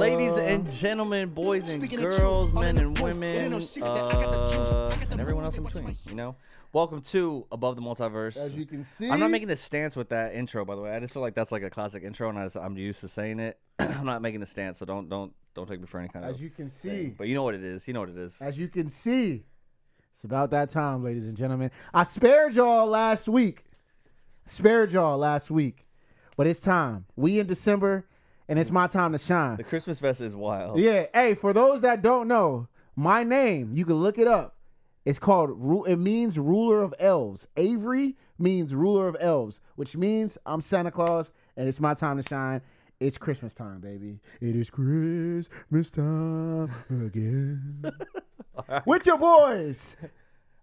Ladies and gentlemen, boys and girls, men and women, and everyone else in between, you know? Welcome to Above the Multiverse. As you can see, I'm not making a stance with that intro, by the way. I just feel like that's like a classic intro, and I'm used to saying it. I'm not making a stance, so don't take me for any kind of. As you can see, thing. But you know what it is. You know what it is. As you can see, it's about that time, ladies and gentlemen. I spared y'all last week. But it's time. We in December, and it's my time to shine. The Christmas fest is wild. Yeah. Hey, for those that don't know, my name, you can look it up. It's called, it means ruler of elves. Avery means ruler of elves, which means I'm Santa Claus, and it's my time to shine. It's Christmas time, baby. It is Christmas time again. Right. With your boys.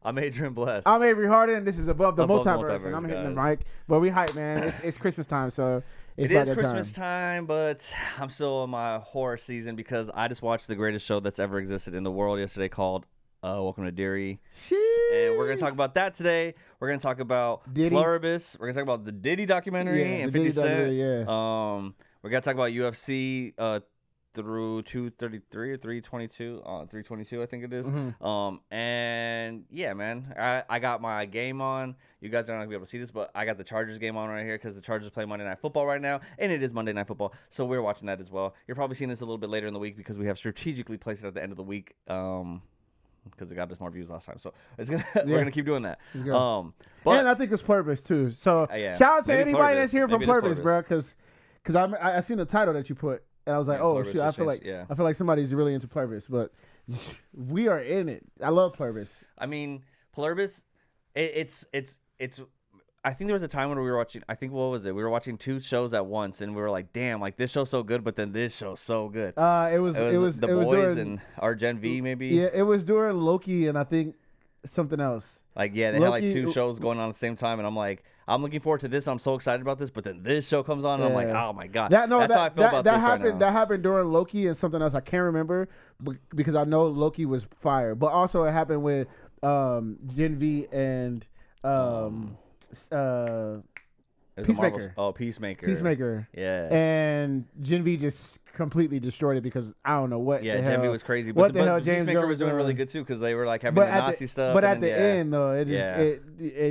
I'm Adrian Blest. I'm Avery Harden, and this is Above the Multiverse. And I'm guys. hitting the mic. But we hype, man. It's Christmas time, so it is Christmas time, but I'm still in my horror season because I just watched the greatest show that's ever existed in the world yesterday called Welcome to Derry. And we're going to talk about that today. We're going to talk about Pluibus. We're going to talk about the Diddy documentary and 50 Cent. Yeah. We're going to talk about UFC through 233 or 322. 322, I think it is. Mm-hmm. And yeah, man, I got my game on. You guys are not going to be able to see this, but I got the Chargers game on right here because the Chargers play Monday Night Football right now, and it is Monday Night Football, so we're watching that as well. You're probably seeing this a little bit later in the week because we have strategically placed it at the end of the week. Because it got us more views last time, so we're gonna keep doing that. But and I think it's Pluibus too. So shout out to anybody that's here from Pluibus, bro. Because I seen the title that you put, and I was like, oh shoot, I feel like somebody's really into Pluibus, but we are in it. I love Pluibus. I mean, Pluibus, it's. I think there was a time when we were watching. I think what was it? We were watching two shows at once, and we were like, "Damn, like this show's so good," but then this show's so good. It was the boys and our Gen V maybe. Yeah, it was during Loki, and I think something else. Like they had like two shows going on at the same time, and I'm like, I'm looking forward to this. I'm so excited about this, but then this show comes on, and I'm like, oh my god. That's how I feel about this right now. That happened during Loki and something else. I can't remember because I know Loki was fire, but also it happened with Gen V and Peacemaker. Peacemaker. Yeah. And Gen V just completely destroyed it because I don't know what. Yeah, Gen V was crazy. But the hell James Peacemaker was doing really good too because they were like having the Nazi stuff. But at the end though, it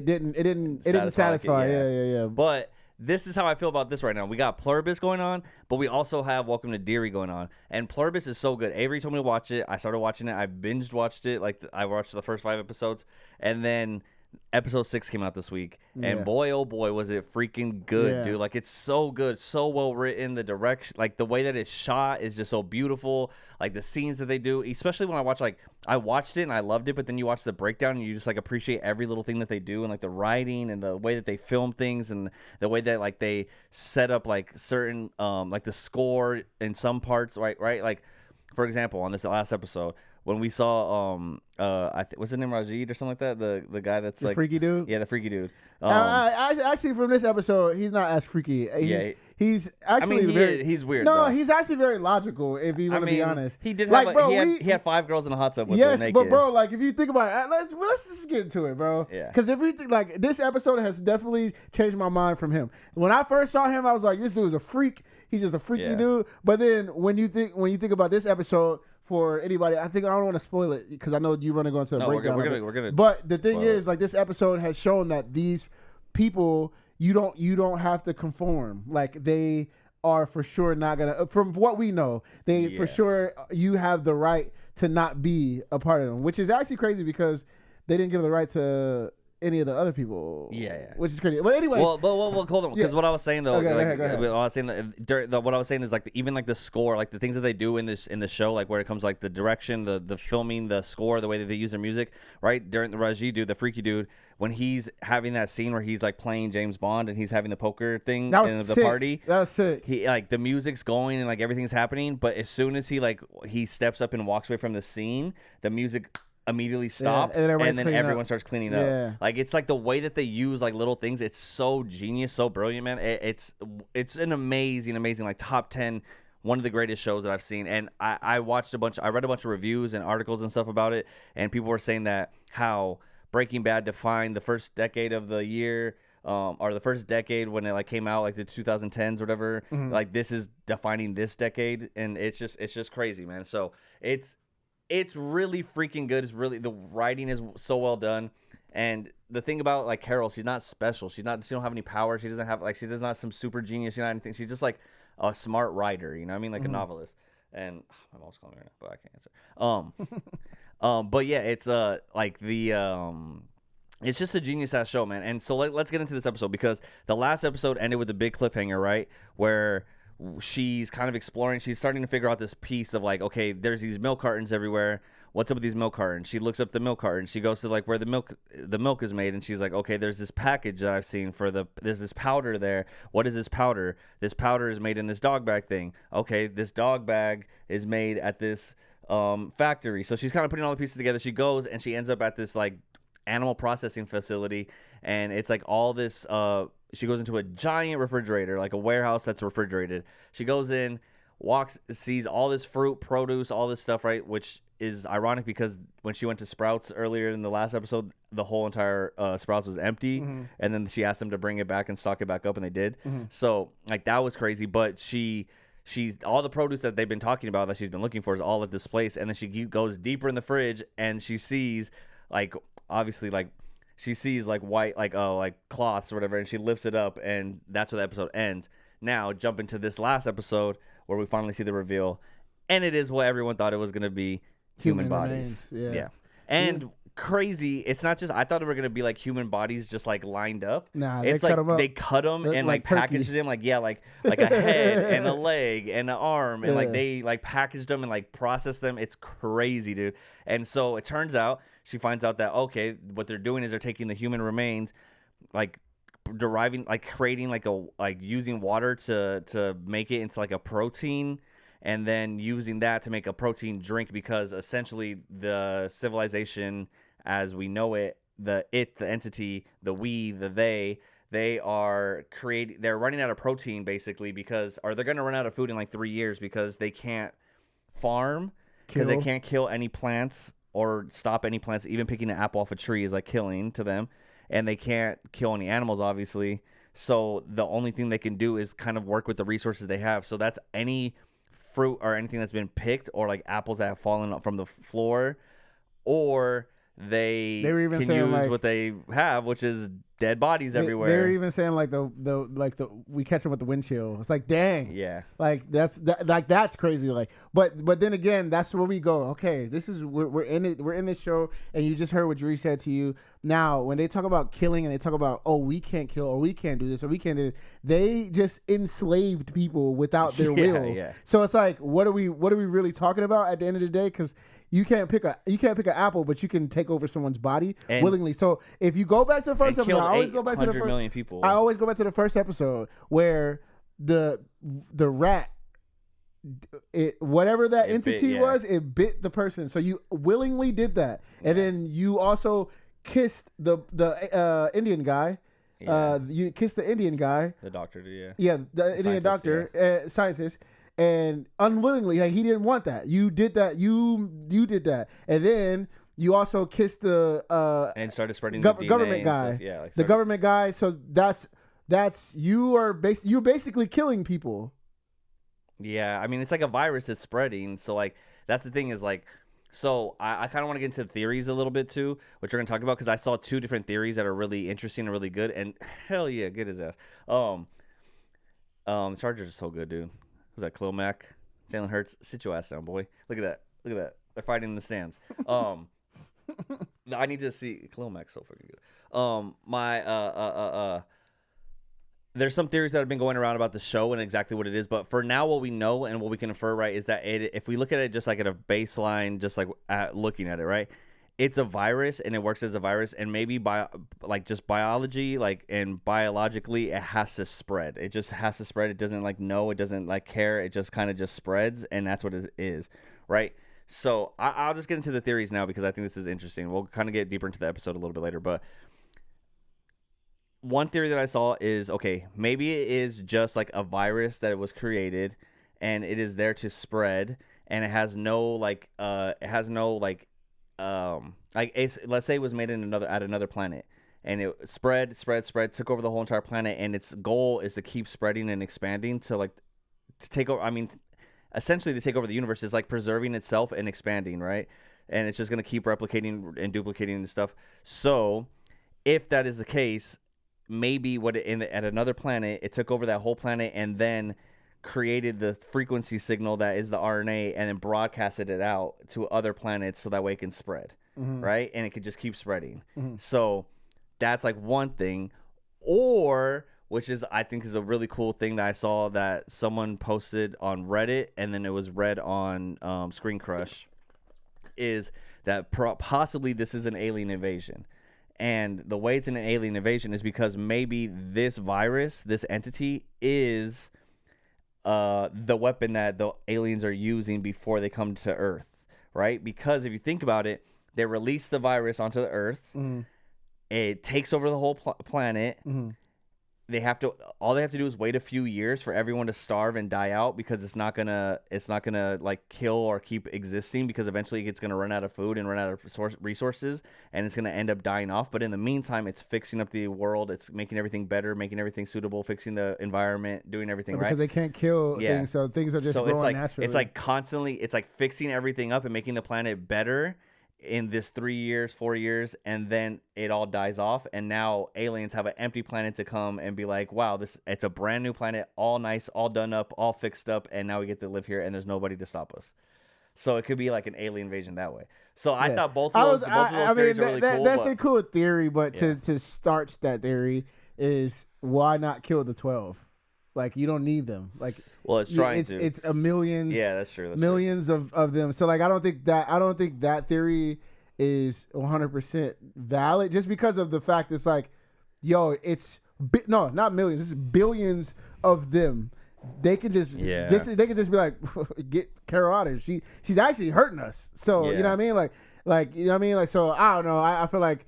didn't satisfy. Yeah. But this is how I feel about this right now. We got Pluibus going on, but we also have Welcome to Derry going on. And Pluibus is so good. Avery told me to watch it. I started watching it. I binged watched it. Like I watched the first 5 episodes, and then Episode 6 came out this week, and boy, oh boy, was it freaking good, dude. Like, it's so good, so well written. The direction, like, the way that it's shot is just so beautiful. Like, the scenes that they do, especially when I watched it and I loved it, but then you watch the breakdown and you just, like, appreciate every little thing that they do, and, like, the writing and the way that they film things and the way that, like, they set up, like, certain, like, the score in some parts, right? Like, for example, on this last episode, when we saw, what's his name, Rajid or something like that? The guy that's the like freaky dude. Yeah, the freaky dude. Actually, from this episode, he's not as freaky. He's actually he's weird. No, though. He's actually very logical. If you want to be honest, he did have he had 5 girls in a hot tub with them naked. But bro, like if you think about it, let's just get into it, bro. Yeah. Because if we think like this episode has definitely changed my mind from him. When I first saw him, I was like, this dude is a freak. He's just a freaky dude. But then when you think about this episode. For anybody, I don't want to spoil it because I know you're going to go into a breakdown. We're gonna. But the thing is, like this episode has shown that these people, you don't have to conform. Like they are for sure not gonna. From what we know, for sure you have the right to not be a part of them, which is actually crazy because they didn't give the right to any of the other people. Yeah. Which is crazy. But anyway. Well, hold on. Because what I was saying though, go ahead. What I was saying is like even like the score, like the things that they do in the show, like where it comes like the direction, the filming, the score, the way that they use their music, right? During the Rajid dude, the freaky dude, when he's having that scene where he's like playing James Bond and he's having the poker thing in the party. That was sick. He like the music's going and like everything's happening, but as soon as he steps up and walks away from the scene, the music immediately stops and then everyone starts cleaning up. Like it's like the way that they use like little things, it's so genius, so brilliant, man. It's an amazing like top 10, one of the greatest shows that I've seen. And I read a bunch of reviews and articles and stuff about it, and people were saying that how Breaking Bad defined the first decade of the year or the first decade when it like came out, like the 2010s or whatever. Like this is defining this decade, and it's just crazy, man. So it's really freaking good. It's really, the writing is so well done. And the thing about like Carol, she's not special. She don't have any power. She doesn't have like, she does not some super genius. She's not anything. She's just like a smart writer. You know what I mean? Like a novelist. And my mom's calling me right now, but I can't answer. But yeah, it's like the it's just a genius ass show, man. And so let's get into this episode, because the last episode ended with a big cliffhanger, right? Where she's kind of exploring. She's starting to figure out this piece of like, okay, there's these milk cartons everywhere. What's up with these milk cartons? She looks up the milk carton. She goes to like where the milk is made, and she's like, okay, there's this package that I've seen there's this powder there. What is this powder? This powder is made in this dog bag thing. Okay, this dog bag is made at this factory. So she's kind of putting all the pieces together. She goes and she ends up at this like animal processing facility, and it's like all this she goes into a giant refrigerator, like a warehouse that's refrigerated. She goes in, sees all this fruit, produce, all this stuff, right? Which is ironic because when she went to Sprouts earlier in the last episode, the whole entire Sprouts was empty, and then she asked them to bring it back and stock it back up, and they did. So like that was crazy. But she's all the produce that they've been talking about that she's been looking for is all at this place, and then she goes deeper in the fridge and she sees like, obviously, like she sees like white, like cloths or whatever, and she lifts it up, and that's where the episode ends. Now jump into this last episode where we finally see the reveal, and it is what everyone thought it was going to be: human bodies. Remains. Yeah. And crazy, it's not just, I thought it were going to be like human bodies just like lined up. Nah, it's they like cut them up. they cut them and like turkey. packaged them like like a head and a leg and an arm, and like they like packaged them and like processed them. It's crazy, dude. And so it turns out, she finds out that, okay, what they're doing is they're taking the human remains, like creating like using water to make it into like a protein, and then using that to make a protein drink, because essentially the civilization as we know it, the entity, the we, the they are they're running out of protein basically, or they're going to run out of food in like 3 years, because they can't farm, because they can't kill any plants or stop any plants. Even picking an apple off a tree is like killing to them, and they can't kill any animals, obviously. So the only thing they can do is kind of work with the resources they have. So that's any fruit or anything that's been picked, or like apples that have fallen up from the floor, or they can use like, what they have, which is dead bodies everywhere. They're even saying like the we catch them with the wind chill. It's like, dang, yeah, like that's crazy. Like, but then again, that's where we go. Okay, this is we're in it. We're in this show, and you just heard what Dre said to you. Now, when they talk about killing and they talk about, oh, we can't kill, or we can't do this, or we can't do this, they just enslaved people without their will. Yeah. So it's like, what are we really talking about at the end of the day? Because you can't pick an apple, but you can take over someone's body willingly. So if you go back to the first episode, I always go back to the 100 million people. I always go back to the first episode where the rat, whatever that entity was, it bit the person. So you willingly did that, and then you also kissed the Indian guy. Yeah. You kissed the Indian guy. The doctor, yeah. Yeah, the Indian doctor, scientist. And unwillingly, like, he didn't want that. You did that. You did that, and then you also kissed the and started spreading the DNA government guy. Stuff. Yeah, like the government guy. So that's you're basically killing people. Yeah, I mean, it's like a virus that's spreading. So like that's the thing is like. So I kind of want to get into theories a little bit too, which we're gonna talk about, because I saw 2 different theories that are really interesting and really good. And hell yeah, good as ass. The Chargers are so good, dude. Who's that? Khalil Mack, Jalen Hurts. Sit your ass down, boy. Look at that. Look at that. They're fighting in the stands. I need to see Khalil Mack's so fucking good. There's some theories that have been going around about the show and exactly what it is, but for now, what we know and what we can infer, right, is that if we look at it just like at a baseline, just like looking at it, right, it's a virus and it works as a virus, and maybe just biology, like, and biologically, it has to spread. It just has to spread. It doesn't like know. It doesn't like care. It just kind of just spreads, and that's what it is, right? So I'll just get into the theories now, because I think this is interesting. We'll kind of get deeper into the episode a little bit later, but one theory that I saw is, okay, maybe it is just like a virus that was created, and it is there to spread, and it has no like let's say it was made at another planet, and it spread, took over the whole entire planet, and its goal is to keep spreading and expanding to take over. I mean, essentially to take over the universe is like preserving itself and expanding, right? And it's just gonna keep replicating and duplicating and stuff. So, if that is the case, maybe at another planet, it took over that whole planet and then created the frequency signal that is the RNA and then broadcasted it out to other planets so that way it can spread, right? And it could just keep spreading. So that's like one thing. Or, which is I think is a really cool thing that I saw that someone posted on Reddit and then it was read on Screen Crush, is that possibly this is an alien invasion. And the way it's an alien invasion is because maybe this virus, this entity, is the weapon that the aliens are using before they come to Earth, right? Because if you think about it, they release the virus onto the Earth. It takes over the whole planet. All they have to do is wait a few years for everyone to starve and die out, because it's not gonna like kill or keep existing, because eventually it's gonna run out of food and run out of resources, and it's gonna end up dying off. But in the meantime, it's fixing up the world, it's making everything better, making everything suitable, fixing the environment, doing everything right. Because they can't kill things, so things are just growing naturally. It's like constantly, it's like fixing everything up and making the planet better in this 3 years, 4 years, and then it all dies off, and now aliens have an empty planet to come and be like, wow, it's a brand new planet, all nice, all done up, all fixed up, and now we get to live here and there's nobody to stop us. So it could be like an alien invasion that way. So I thought both of those theories are really cool. That's a cool theory, but to start that theory is, why not kill the 12? Like, you don't need them. Like, well, it's trying to. It's a millions. Yeah, that's true. Millions of them. So like, I don't think that theory is 100% valid, just because of the fact it's like, yo, no, not millions. It's billions of them. They can just they can just be like, get Carol out of here. She's actually hurting us. So you know what I mean? Like you know what I mean? Like, so I don't know. I feel like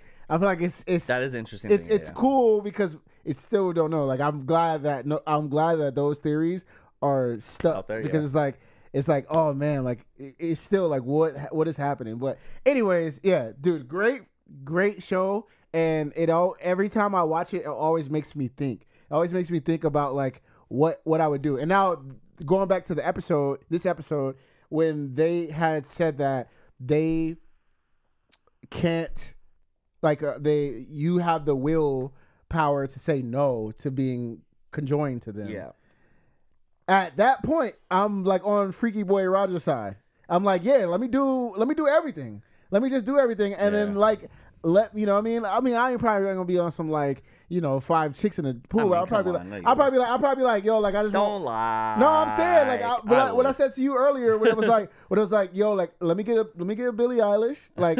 it's that is interesting. It's cool because it still don't know. Like, I'm glad that those theories are stuck out there, because it's like, oh man, like it's still like what is happening. But anyways, yeah, dude, great show, and every time I watch it, it always makes me think. It always makes me think about like what I would do. And now going back to this episode, when they had said that they can't, like, you have the will power to say no to being conjoined to them. Yeah. At that point, I'm like on Freaky Boy Roger's side. I'm like, yeah, let me do everything. Let me just do everything, and then like you know what I mean, I ain't probably gonna be on some like, you know, 5 chicks in the pool. I'll probably be like, yo, like, I just don't lie. No, I'm saying like, what I said to you earlier, when it was like, yo, like, let me get a Billie Eilish, like,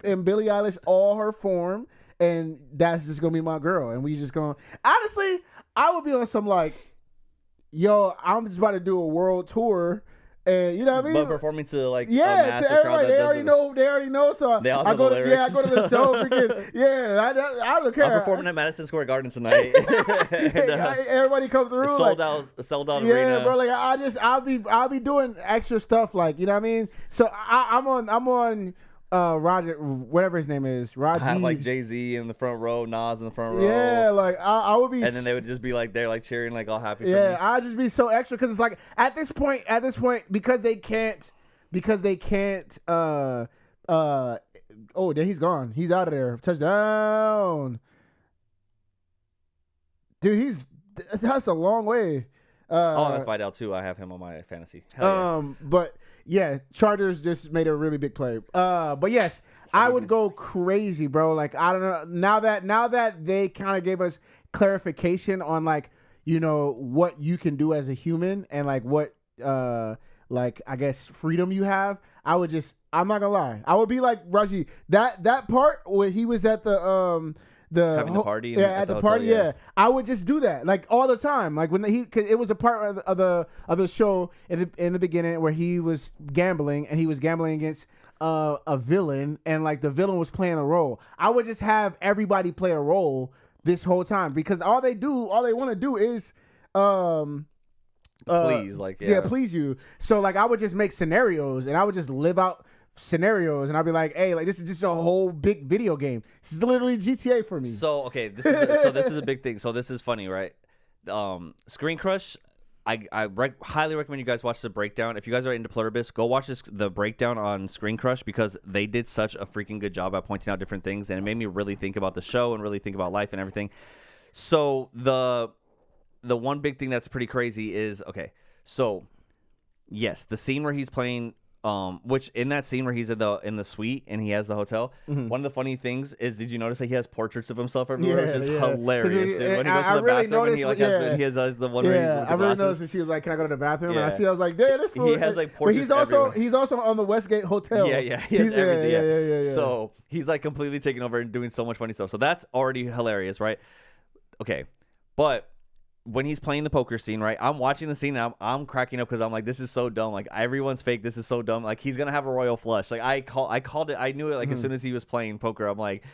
and Billie Eilish all her form, and that's just gonna be my girl, and we just gonna, honestly, I would be on some like, yo, I'm just about to do a world tour, and you know what I mean, but performing to like to everybody, they already know. So they all know I go to the show, freaking I don't care. I'm performing at Madison Square Garden tonight. Everybody come through, sold out arena. Yeah, bro. Like, I'll be doing extra stuff, like, you know what I mean. So I'm on. Roger, whatever his name is, Roger. I have like Jay-Z in the front row, Nas in the front row. Yeah, like I would be, and then they would just be like, they're like cheering, like all happy. Yeah, I'd just be so extra, because it's like at this point, because they can't. Oh, then he's gone. He's out of there. Touchdown, dude. That's a long way. That's Vidal too. I have him on my fantasy. But. Yeah, Chargers just made a really big play. But yes, I would go crazy, bro. Like, I don't know. Now that they kind of gave us clarification on, like, you know, what you can do as a human, and like what like, I guess, freedom you have, I'm not gonna lie, I would be like Raji. That part where he was at having the party, at the party, yeah. I would just do that, like, all the time. Like, when cause it was a part of the show in the beginning where he was gambling, and he was gambling against a villain, and like the villain was playing a role. I would just have everybody play a role this whole time, because all they want to do is please, like, yeah, please you. So like, I would just make scenarios, and I would just live out scenarios, and I'll be like, hey, like this is just a whole big video game. It's literally GTA for me. So okay, this is a big thing. So this is funny, right? Screen Crush. I highly recommend you guys watch the breakdown. If you guys are into Pluribus, go watch the breakdown on Screen Crush because they did such a freaking good job at pointing out different things, and it made me really think about the show and really think about life and everything. So the one big thing that's pretty crazy is, okay, so yes, the scene where he's playing, which in that scene where he's in the suite and he has the hotel, one of the funny things is, did you notice that he has portraits of himself everywhere? Which is hilarious, dude. When he goes to the bathroom and he like has the one where he's with the I really glasses. noticed when she was like, "Can I go to the bathroom?" And I see, I was like, "Damn, this fool." He has like portraits. But he's also on the Westgate Hotel. Yeah, he has everything. Yeah. So he's like completely taking over and doing so much funny stuff. So that's already hilarious, right? Okay, but when he's playing the poker scene, right? I'm watching the scene and I'm cracking up because I'm like, this is so dumb. Like everyone's fake. This is so dumb. Like he's gonna have a royal flush. Like I called it. I knew it. Like as soon as he was playing poker, I'm like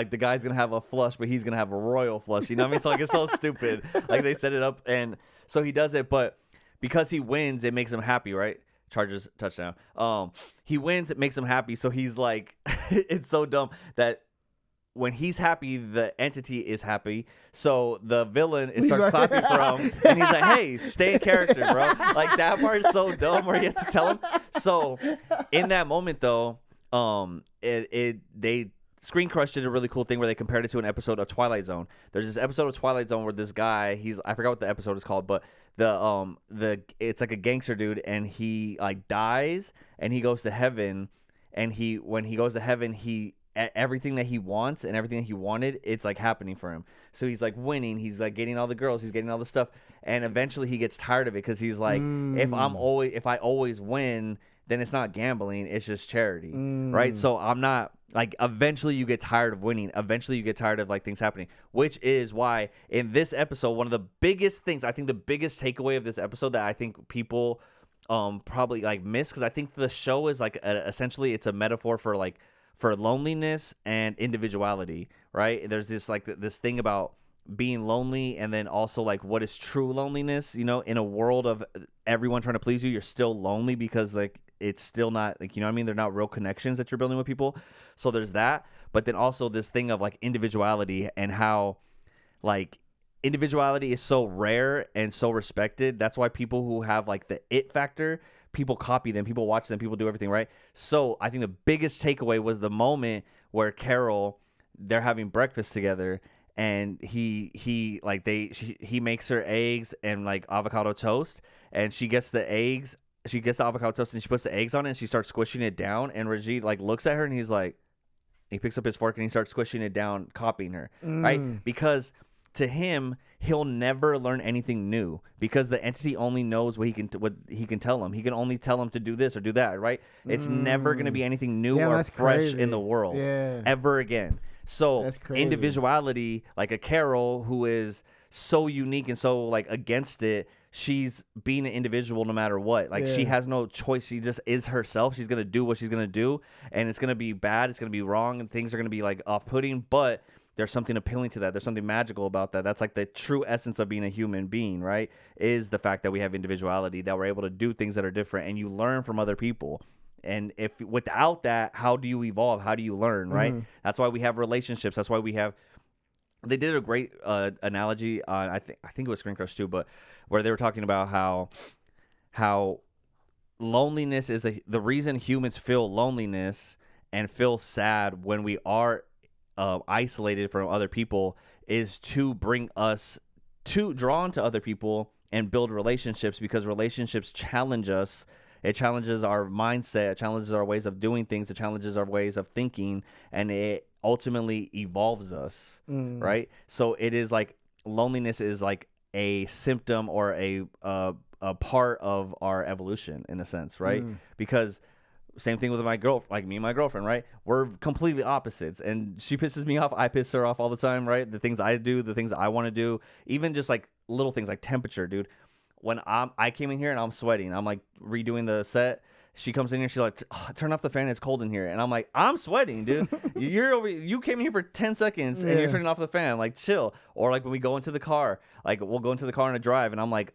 the guy's gonna have a flush, but he's gonna have a royal flush. You know what I mean? So like it's so stupid. Like they set it up, and so he does it, but because he wins, it makes him happy, right? Chargers touchdown. He wins, it makes him happy. So he's like, it's so dumb that when he's happy, the entity is happy. So the villain starts clapping for him, and he's like, "Hey, stay in character, bro." Like that part is so dumb where he has to tell him. So in that moment, though, they Screen Crush did a really cool thing where they compared it to an episode of Twilight Zone. There's this episode of Twilight Zone where this guy, I forgot what the episode is called, but it's like a gangster dude, and he like dies, and he goes to heaven, and when he goes to heaven, everything that he wants and everything that he wanted, it's like happening for him. So he's like winning, he's like getting all the girls, he's getting all the stuff, and eventually he gets tired of it because he's like, if I always win, then it's not gambling, it's just charity, right? So I'm not like, eventually you get tired of winning, eventually you get tired of like things happening, which is why in this episode, one of the biggest things, I think the biggest takeaway of this episode that I think people probably like miss, because I think the show is like essentially it's a metaphor for loneliness and individuality, right? There's this like this thing about being lonely, and then also like what is true loneliness, you know, in a world of everyone trying to please you, you're still lonely because like it's still not like, you know what I mean, they're not real connections that you're building with people. So there's that, but then also this thing of like individuality and how like individuality is so rare and so respected. That's why people who have like the it factor, people copy them, people watch them, people do everything, right? So I think the biggest takeaway was the moment where Carol, they're having breakfast together, and he makes her eggs and like avocado toast, and she gets the avocado toast and she puts the eggs on it, and she starts squishing it down, and Rajit like looks at her and he picks up his fork and he starts squishing it down, copying her, right? Because to him, he'll never learn anything new because the entity only knows what he can tell him. He can only tell him to do this or do that, right? It's never going to be anything new or fresh in the world ever again. So individuality, like a Carol who is so unique and so like against it, she's being an individual no matter what. Like she has no choice. She just is herself. She's going to do what she's going to do, and it's going to be bad. It's going to be wrong, and things are going to be like off-putting, but there's something appealing to that. There's something magical about that. That's like the true essence of being a human being, right? Is the fact that we have individuality, that we're able to do things that are different, and you learn from other people. And if without that, how do you evolve? How do you learn, right? That's why we have relationships. That's why we have. They did a great analogy on I think it was Screen Crush too, but where they were talking about how loneliness is the reason humans feel loneliness and feel sad when we are isolated from other people is to bring us to drawn to other people and build relationships, because relationships challenge us. It challenges our mindset, it challenges our ways of doing things, it challenges our ways of thinking, and it ultimately evolves us, right? So it is like loneliness is like a symptom or a part of our evolution in a sense, right? Because same thing with me and my girlfriend, right? We're completely opposites, and she pisses me off. I piss her off all the time, right? The things I do, the things I want to do, even just like little things like temperature, dude. When I came in here and I'm sweating, I'm like redoing the set, she comes in here, she's like, turn off the fan, it's cold in here. And I'm like, I'm sweating, dude. You came in here for 10 seconds and you're turning off the fan, like chill. Or like when we go into the car, like we'll go into the car on a drive and I'm like,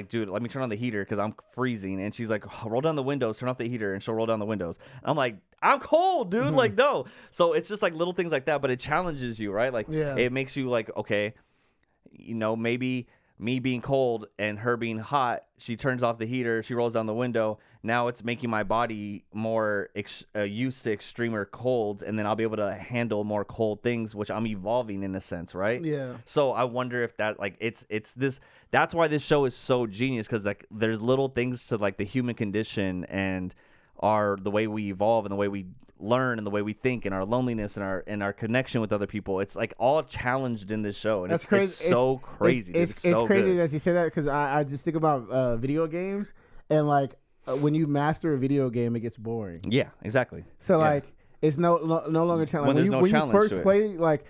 dude, let me turn on the heater because I'm freezing. And she's like, roll down the windows, turn off the heater, and she'll roll down the windows. And I'm like, I'm cold, dude. Like, no. So it's just like little things like that, but it challenges you, right? Like it makes you like, okay, maybe me being cold and her being hot, she turns off the heater, she rolls down the window. Now it's making my body more used to extremer colds, and then I'll be able to handle more cold things, which I'm evolving in a sense, right? Yeah. So I wonder if that, like, it's this. That's why this show is so genius, because like there's little things to like the human condition and the way we evolve and the way we learn and the way we think and our loneliness and our connection with other people. It's like all challenged in this show, and That's crazy. It's so crazy. It's so crazy good. that you say that, because I just think about video games, and like when you master a video game, it gets boring. Yeah, exactly. So like it's no longer challenging. When there's no challenge you first to it. play like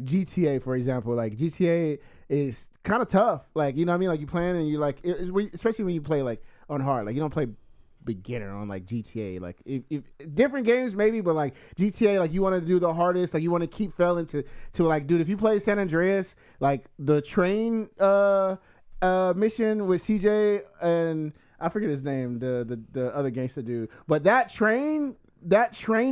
GTA, for example, like GTA is kind of tough. Like, you know what I mean? Like you playing and you like, especially when you play like on hard. Like you don't play beginner on like GTA. Like if different games maybe, but like GTA, like you want to do the hardest. Like you want to keep failing to like, dude, if you play San Andreas, like the train mission with CJ and I forget his name, the other gangster dude, but that train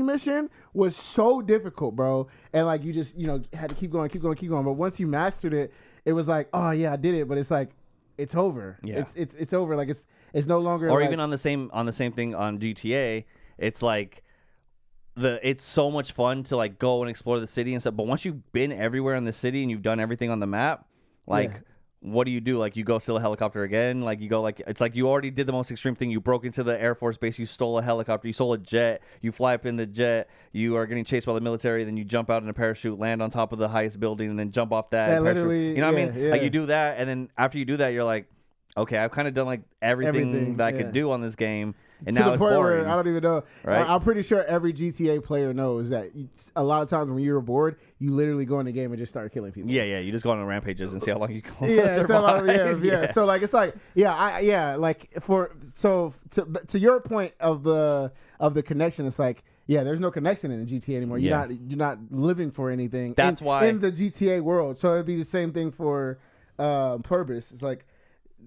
mission was so difficult, bro. And like you just had to keep going. But once you mastered it, it was like, oh yeah, I did it. But it's like it's over. Yeah, it's over. Like it's no longer. Or like, even on the same thing on GTA, it's like it's so much fun to like go and explore the city and stuff. But once you've been everywhere in the city and you've done everything on the map, like. Yeah. What do? Like you go steal a helicopter again? Like you go it's like you already did the most extreme thing. You broke into the Air Force base. You stole a helicopter. You stole a jet. You fly up in the jet. You are getting chased by the military. Then you jump out in a parachute, land on top of the highest building, and then jump off that. Yeah, literally. You know what I mean? Yeah. Like you do that, and then after you do that, you're like, okay, I've kind of done like everything that I could do on this game, and now it's boring. I don't even know. Right? I'm pretty sure every GTA player knows that a lot of times when you're bored, you literally go in the game and just start killing people. Yeah. You just go on rampages and see how long you can survive. Yeah. So like it's like to your point of the connection, it's like there's no connection in the GTA anymore. You're not living for anything. That's why in the GTA world. So it'd be the same thing for Pluibus. It's like,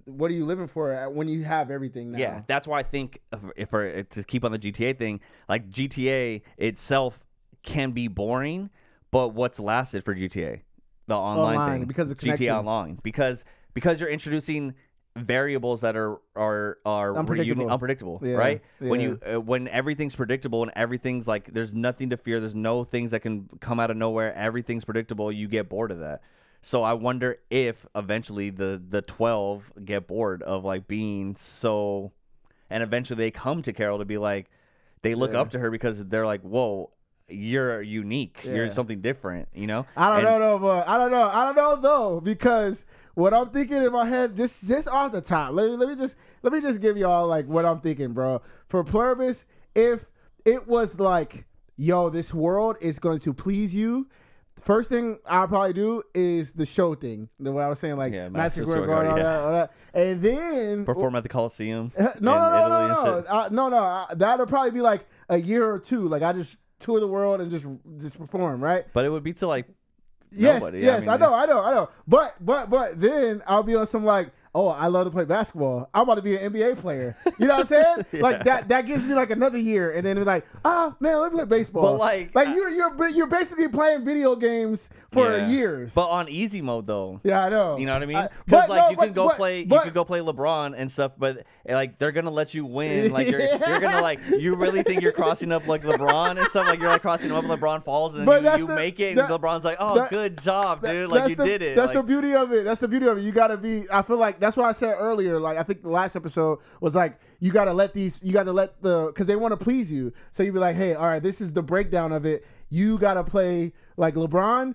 what are you living for when you have everything now? Yeah, that's why I think if to keep on the GTA thing, like GTA itself can be boring, but what's lasted for GTA? The online thing. Because of connection. GTA Online. Because you're introducing variables that are unpredictable, right? Yeah. When everything's predictable and everything's like there's nothing to fear, there's no things that can come out of nowhere, everything's predictable, you get bored of that. So I wonder if eventually the 12 get bored of like being so, and eventually they come to Carol to be like, they look up to her because they're like, whoa, you're unique, you're something different, you know? I don't know though, because what I'm thinking in my head, just off the top, let me just give y'all like what I'm thinking, bro. For Pluibus, if it was like, yo, this world is going to please you. First thing I'll probably do is the show thing. What I was saying, like Magic Square Garden, all that. And then perform at the Coliseum. No. That'll probably be like a year or two. Like I just tour the world and just perform, right? But it would be to like nobody. Yes, I know. But then I'll be on some like, oh, I love to play basketball. I'm about to be an NBA player. You know what I'm saying? Like that gives me like another year, and then it's like, man, let me play baseball. But like you're basically playing video games for years. But on easy mode though. Yeah, I know. You know what I mean? Because like you could go play LeBron and stuff, but like they're gonna let you win. Like you're gonna like, you really think you're crossing up like LeBron and stuff? Like you're like crossing him up, and LeBron falls, and then you make it, and LeBron's like, oh, good job, dude. Like you did it. That's the beauty of it. You gotta be. I feel like that's what I said earlier. Like I think the last episode was like, you gotta let because they want to please you. So you be like, hey, all right, this is the breakdown of it. You gotta play like LeBron.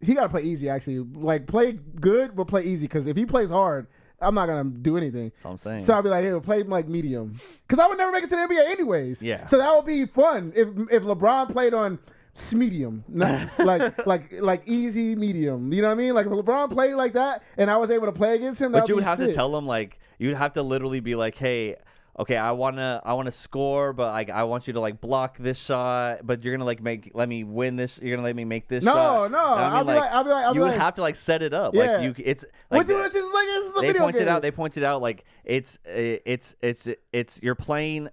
He gotta play easy actually. Like play good, but play easy. Because if he plays hard, I'm not gonna do anything. That's what I'm saying. So I'll be like, hey, play like medium. Because I would never make it to the NBA anyways. Yeah. So that would be fun if LeBron played on medium, not like easy medium. You know what I mean? Like if LeBron played like that, and I was able to play against him. But you would have to tell him, like, you'd have to literally be like, hey, okay, I wanna score, but like I want you to like block this shot, but you're gonna like let me win this. You're gonna let me make this shot. No, I mean, I'll be you like, have to like set it up. Yeah. Like it's like which is like this is a they video pointed game. out. They pointed out like it's you're playing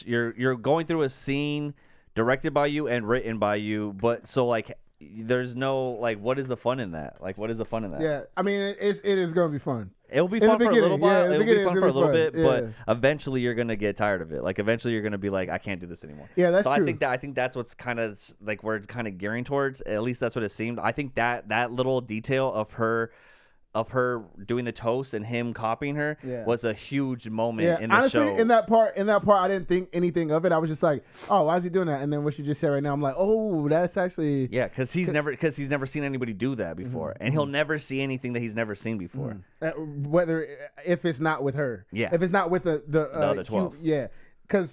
you're going through a scene directed by you and written by you, but so like there's no like what is the fun in that? Like what is the fun in that? Yeah, I mean it is gonna be fun. It'll be In the fun for a little beginning, while. yeah, It'll be fun for a little bit, yeah. but eventually you're gonna get tired of it. Like eventually you're gonna be like, I can't do this anymore. Yeah, that's so true. I think that's what's kind of like we're kind of gearing towards. At least that's what it seemed. I think that little detail of her doing the toast and him copying her was a huge moment in the honestly, show. in that part, I didn't think anything of it. I was just like, oh, why is he doing that? And then what you just said right now, I'm like, oh, that's actually because he's never seen anybody do that before, and he'll never see anything that he's never seen before. Whether if it's not with her, if it's not with the other 12, because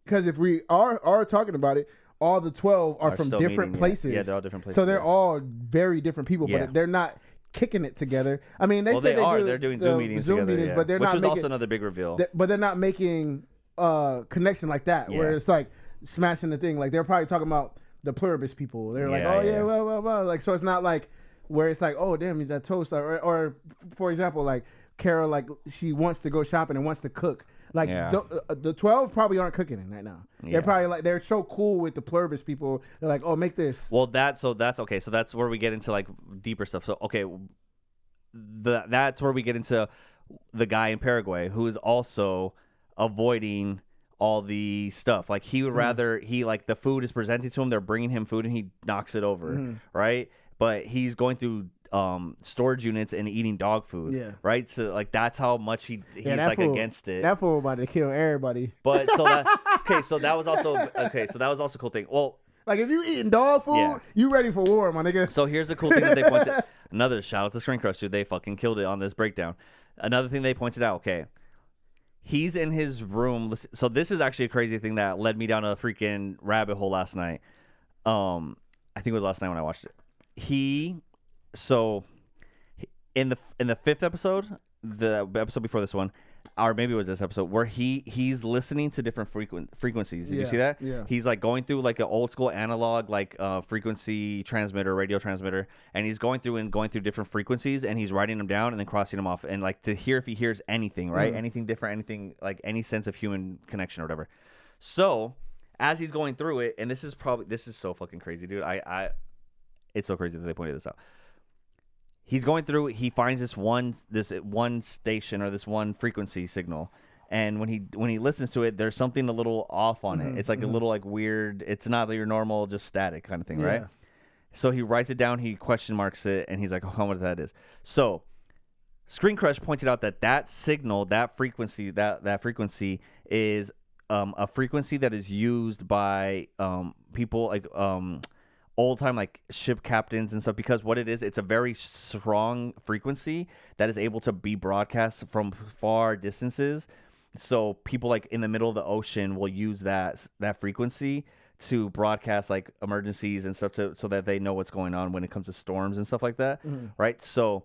if we are talking about it, all the 12 are from different places. Yeah, they're all different places. So they're all very different people, but they're not kicking it together. I mean, they are. They're doing Zoom meetings together, but they're which not was making, also another big reveal. But they're not making connection like that, where it's like smashing the thing. Like they're probably talking about the Pluibus people. They're like, well, like so it's not like where it's like, oh damn, he's that toast, or for example, like Carol, like she wants to go shopping and wants to cook. Like the 12 probably aren't cooking it right now. They're probably like they're so cool with the Pluibus people. They're like, oh, make this. Well, that's okay. So that's where we get into like deeper stuff. So okay, that's where we get into the guy in Paraguay who is also avoiding all the stuff. Like he would rather like the food is presented to him. They're bringing him food and he knocks it over, right? But he's going through storage units and eating dog food, right? So like that's how much he's like fool, against it. That fool about to kill everybody. But so that was also a cool thing. Well, like if you eating dog food, you ready for war, my nigga. So here's the cool thing that they pointed. Another shout out to Screen Crush, dude. They fucking killed it on this breakdown. Another thing they pointed out. Okay, he's in his room. So this is actually a crazy thing that led me down a freaking rabbit hole last night. I think it was last night when I watched it. So in the fifth episode, the episode before this one, or maybe it was this episode, where he's listening to different frequencies. Did you see that? Yeah. He's like going through like an old school analog like frequency transmitter, radio transmitter, and he's going through different frequencies, and he's writing them down and then crossing them off, and like to hear if he hears anything, right? Anything different, anything like any sense of human connection or whatever. So as he's going through it, and this is so fucking crazy, dude. It's so crazy that they pointed this out. He's going through. He finds this one station or this one frequency signal, and when he listens to it, there's something a little off on it. It's like a little like weird. It's not your normal just static kind of thing, right? So he writes it down. He question marks it, and he's like, "Oh, what that is?" So Screen Crush pointed out that signal, that frequency is a frequency that is used by people like old time like ship captains and stuff, because what it is, it's a very strong frequency that is able to be broadcast from far distances. So people like in the middle of the ocean will use that frequency to broadcast like emergencies and stuff so that they know what's going on when it comes to storms and stuff like that, right? So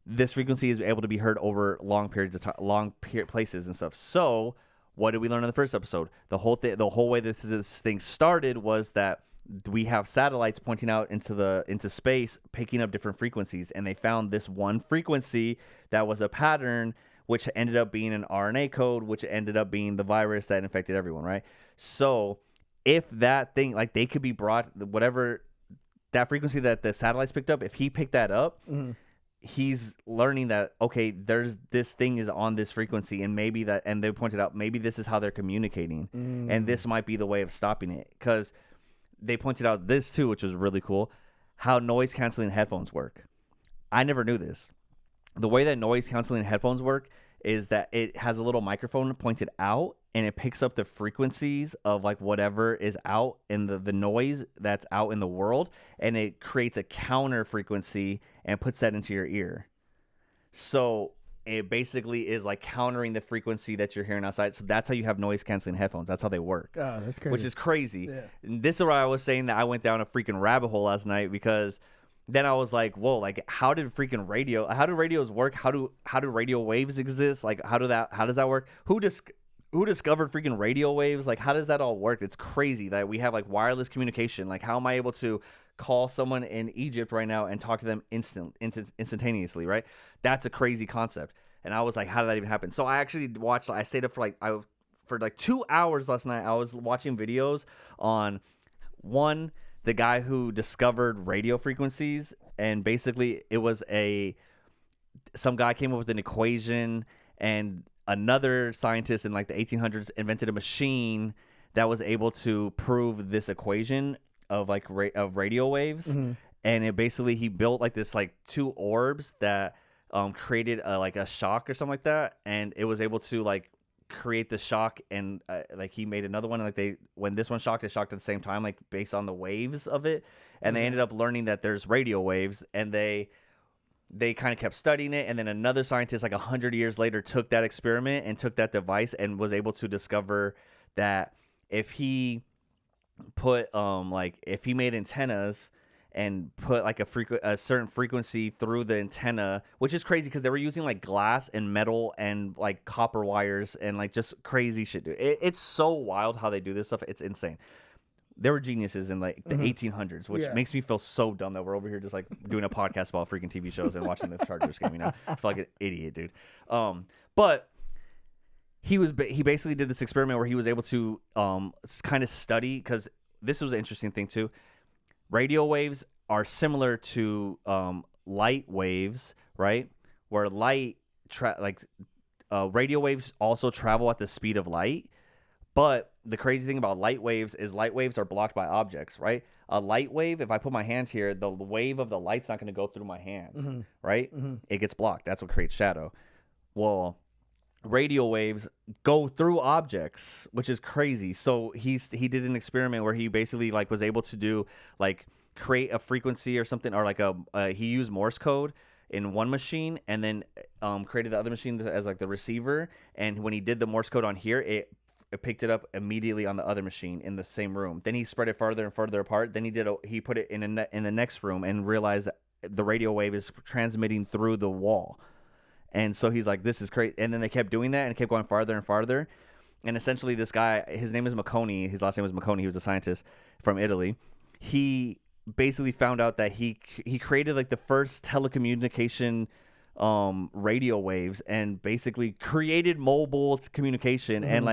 this frequency is able to be heard over long periods of time, places and stuff. So what did we learn in the first episode? The whole way this thing started was that we have satellites pointing out into space, picking up different frequencies, and they found this one frequency that was a pattern, which ended up being an RNA code, which ended up being the virus that infected everyone, right? So if that thing, like they could be brought, whatever that frequency that the satellites picked up, if he picked that up, he's learning that, okay, there's this thing is on this frequency, and maybe that, and they pointed out, maybe this is how they're communicating, and this might be the way of stopping it, because they pointed out this too, which was really cool, how noise canceling headphones work. I never knew this. The way that noise canceling headphones work is that it has a little microphone pointed out, and it picks up the frequencies of like whatever is out in the noise that's out in the world, and it creates a counter frequency and puts that into your ear. So it basically is like countering the frequency that you're hearing outside. So that's how you have noise canceling headphones. That's how they work. Oh, that's crazy. Which is crazy. Yeah. And this is where I was saying that I went down a freaking rabbit hole last night, because then I was like, whoa, like how do radios work? How do radio waves exist? Like how does that work? Who who discovered freaking radio waves? Like, how does that all work? It's crazy that we have like wireless communication. Like, how am I able to call someone in Egypt right now and talk to them instantaneously, right? That's a crazy concept. And I was like, how did that even happen? So I actually watched, I stayed up for like 2 hours last night. I was watching videos on the guy who discovered radio frequencies, and basically it was some guy came up with an equation, and another scientist in like the 1800s invented a machine that was able to prove this equation of like of radio waves. And it basically, he built like this like two orbs that created like a shock or something like that, and it was able to like create the shock, and like he made another one, and like when this one shocked, it shocked at the same time, like based on the waves of it. And they ended up learning that there's radio waves, and they kind of kept studying it. And then another scientist like 100 years later took that experiment and took that device and was able to discover that if he put if he made antennas and put like a certain frequency through the antenna, which is crazy because they were using like glass and metal and like copper wires and like just crazy shit, dude. It's so wild how they do this stuff. It's insane. They were geniuses in like the 1800s, which makes me feel so dumb that we're over here just like doing a podcast about freaking TV shows and watching the Chargers game. You know, I feel like an idiot, dude. But he basically did this experiment where he was able to kind of study, because this was an interesting thing too. Radio waves are similar to light waves, right? Where radio waves also travel at the speed of light. But the crazy thing about light waves is light waves are blocked by objects, right? A light wave, if I put my hand here, the wave of the light's not going to go through my hand, right? It gets blocked. That's what creates shadow. Well, radio waves go through objects, which is crazy. So he did an experiment where he basically like was able to do like create a frequency or something, or like he used Morse code in one machine, and then created the other machine as like the receiver. And when he did the Morse code on here, it picked it up immediately on the other machine in the same room. Then he spread it further and further apart. Then he put it in the next room and realized that the radio wave is transmitting through the wall. And so he's like, this is crazy. And then they kept doing that, and it kept going farther and farther. And essentially this guy, his name is Marconi. His last name was Marconi. He was a scientist from Italy. He basically found out that he created like the first telecommunication radio waves, and basically created mobile communication and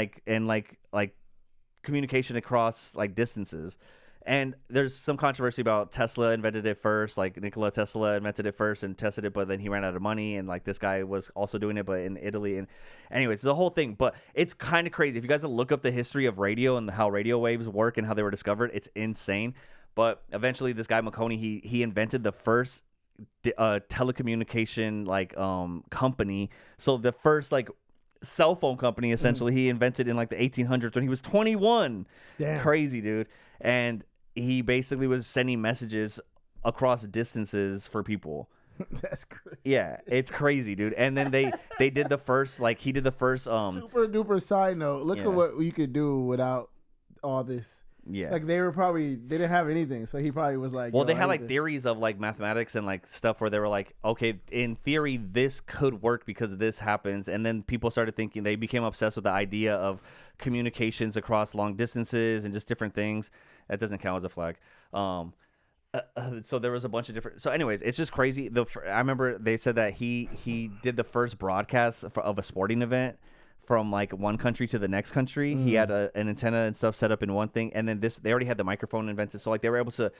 communication across like distances. And there's some controversy about Tesla invented it first, like Nikola Tesla invented it first and tested it, but then he ran out of money, and like this guy was also doing it, but in Italy. And anyways, the whole thing. But it's kind of crazy if you guys look up the history of radio and how radio waves work and how they were discovered. It's insane. But eventually this guy Marconi, he invented the first telecommunication like company. So the first like cell phone company essentially he invented in like the 1800s when he was 21. Damn. Crazy, dude. And he basically was sending messages across distances for people. That's crazy. Yeah, it's crazy, dude. And then they did the first like he did the first super duper side note. Look at what you could do without all this. Yeah, like they didn't have anything, so he probably was like, well, they had like theories of like mathematics and like stuff where they were like, okay, in theory this could work because this happens. And then people started thinking, they became obsessed with the idea of communications across long distances and just different things. That doesn't count as a flag. So there was a bunch of different. So anyways, it's just crazy. I remember they said that he did the first broadcast of a sporting event from like one country to the next country. He had an antenna and stuff set up in one thing, and then they already had the microphone invented, so like they were able to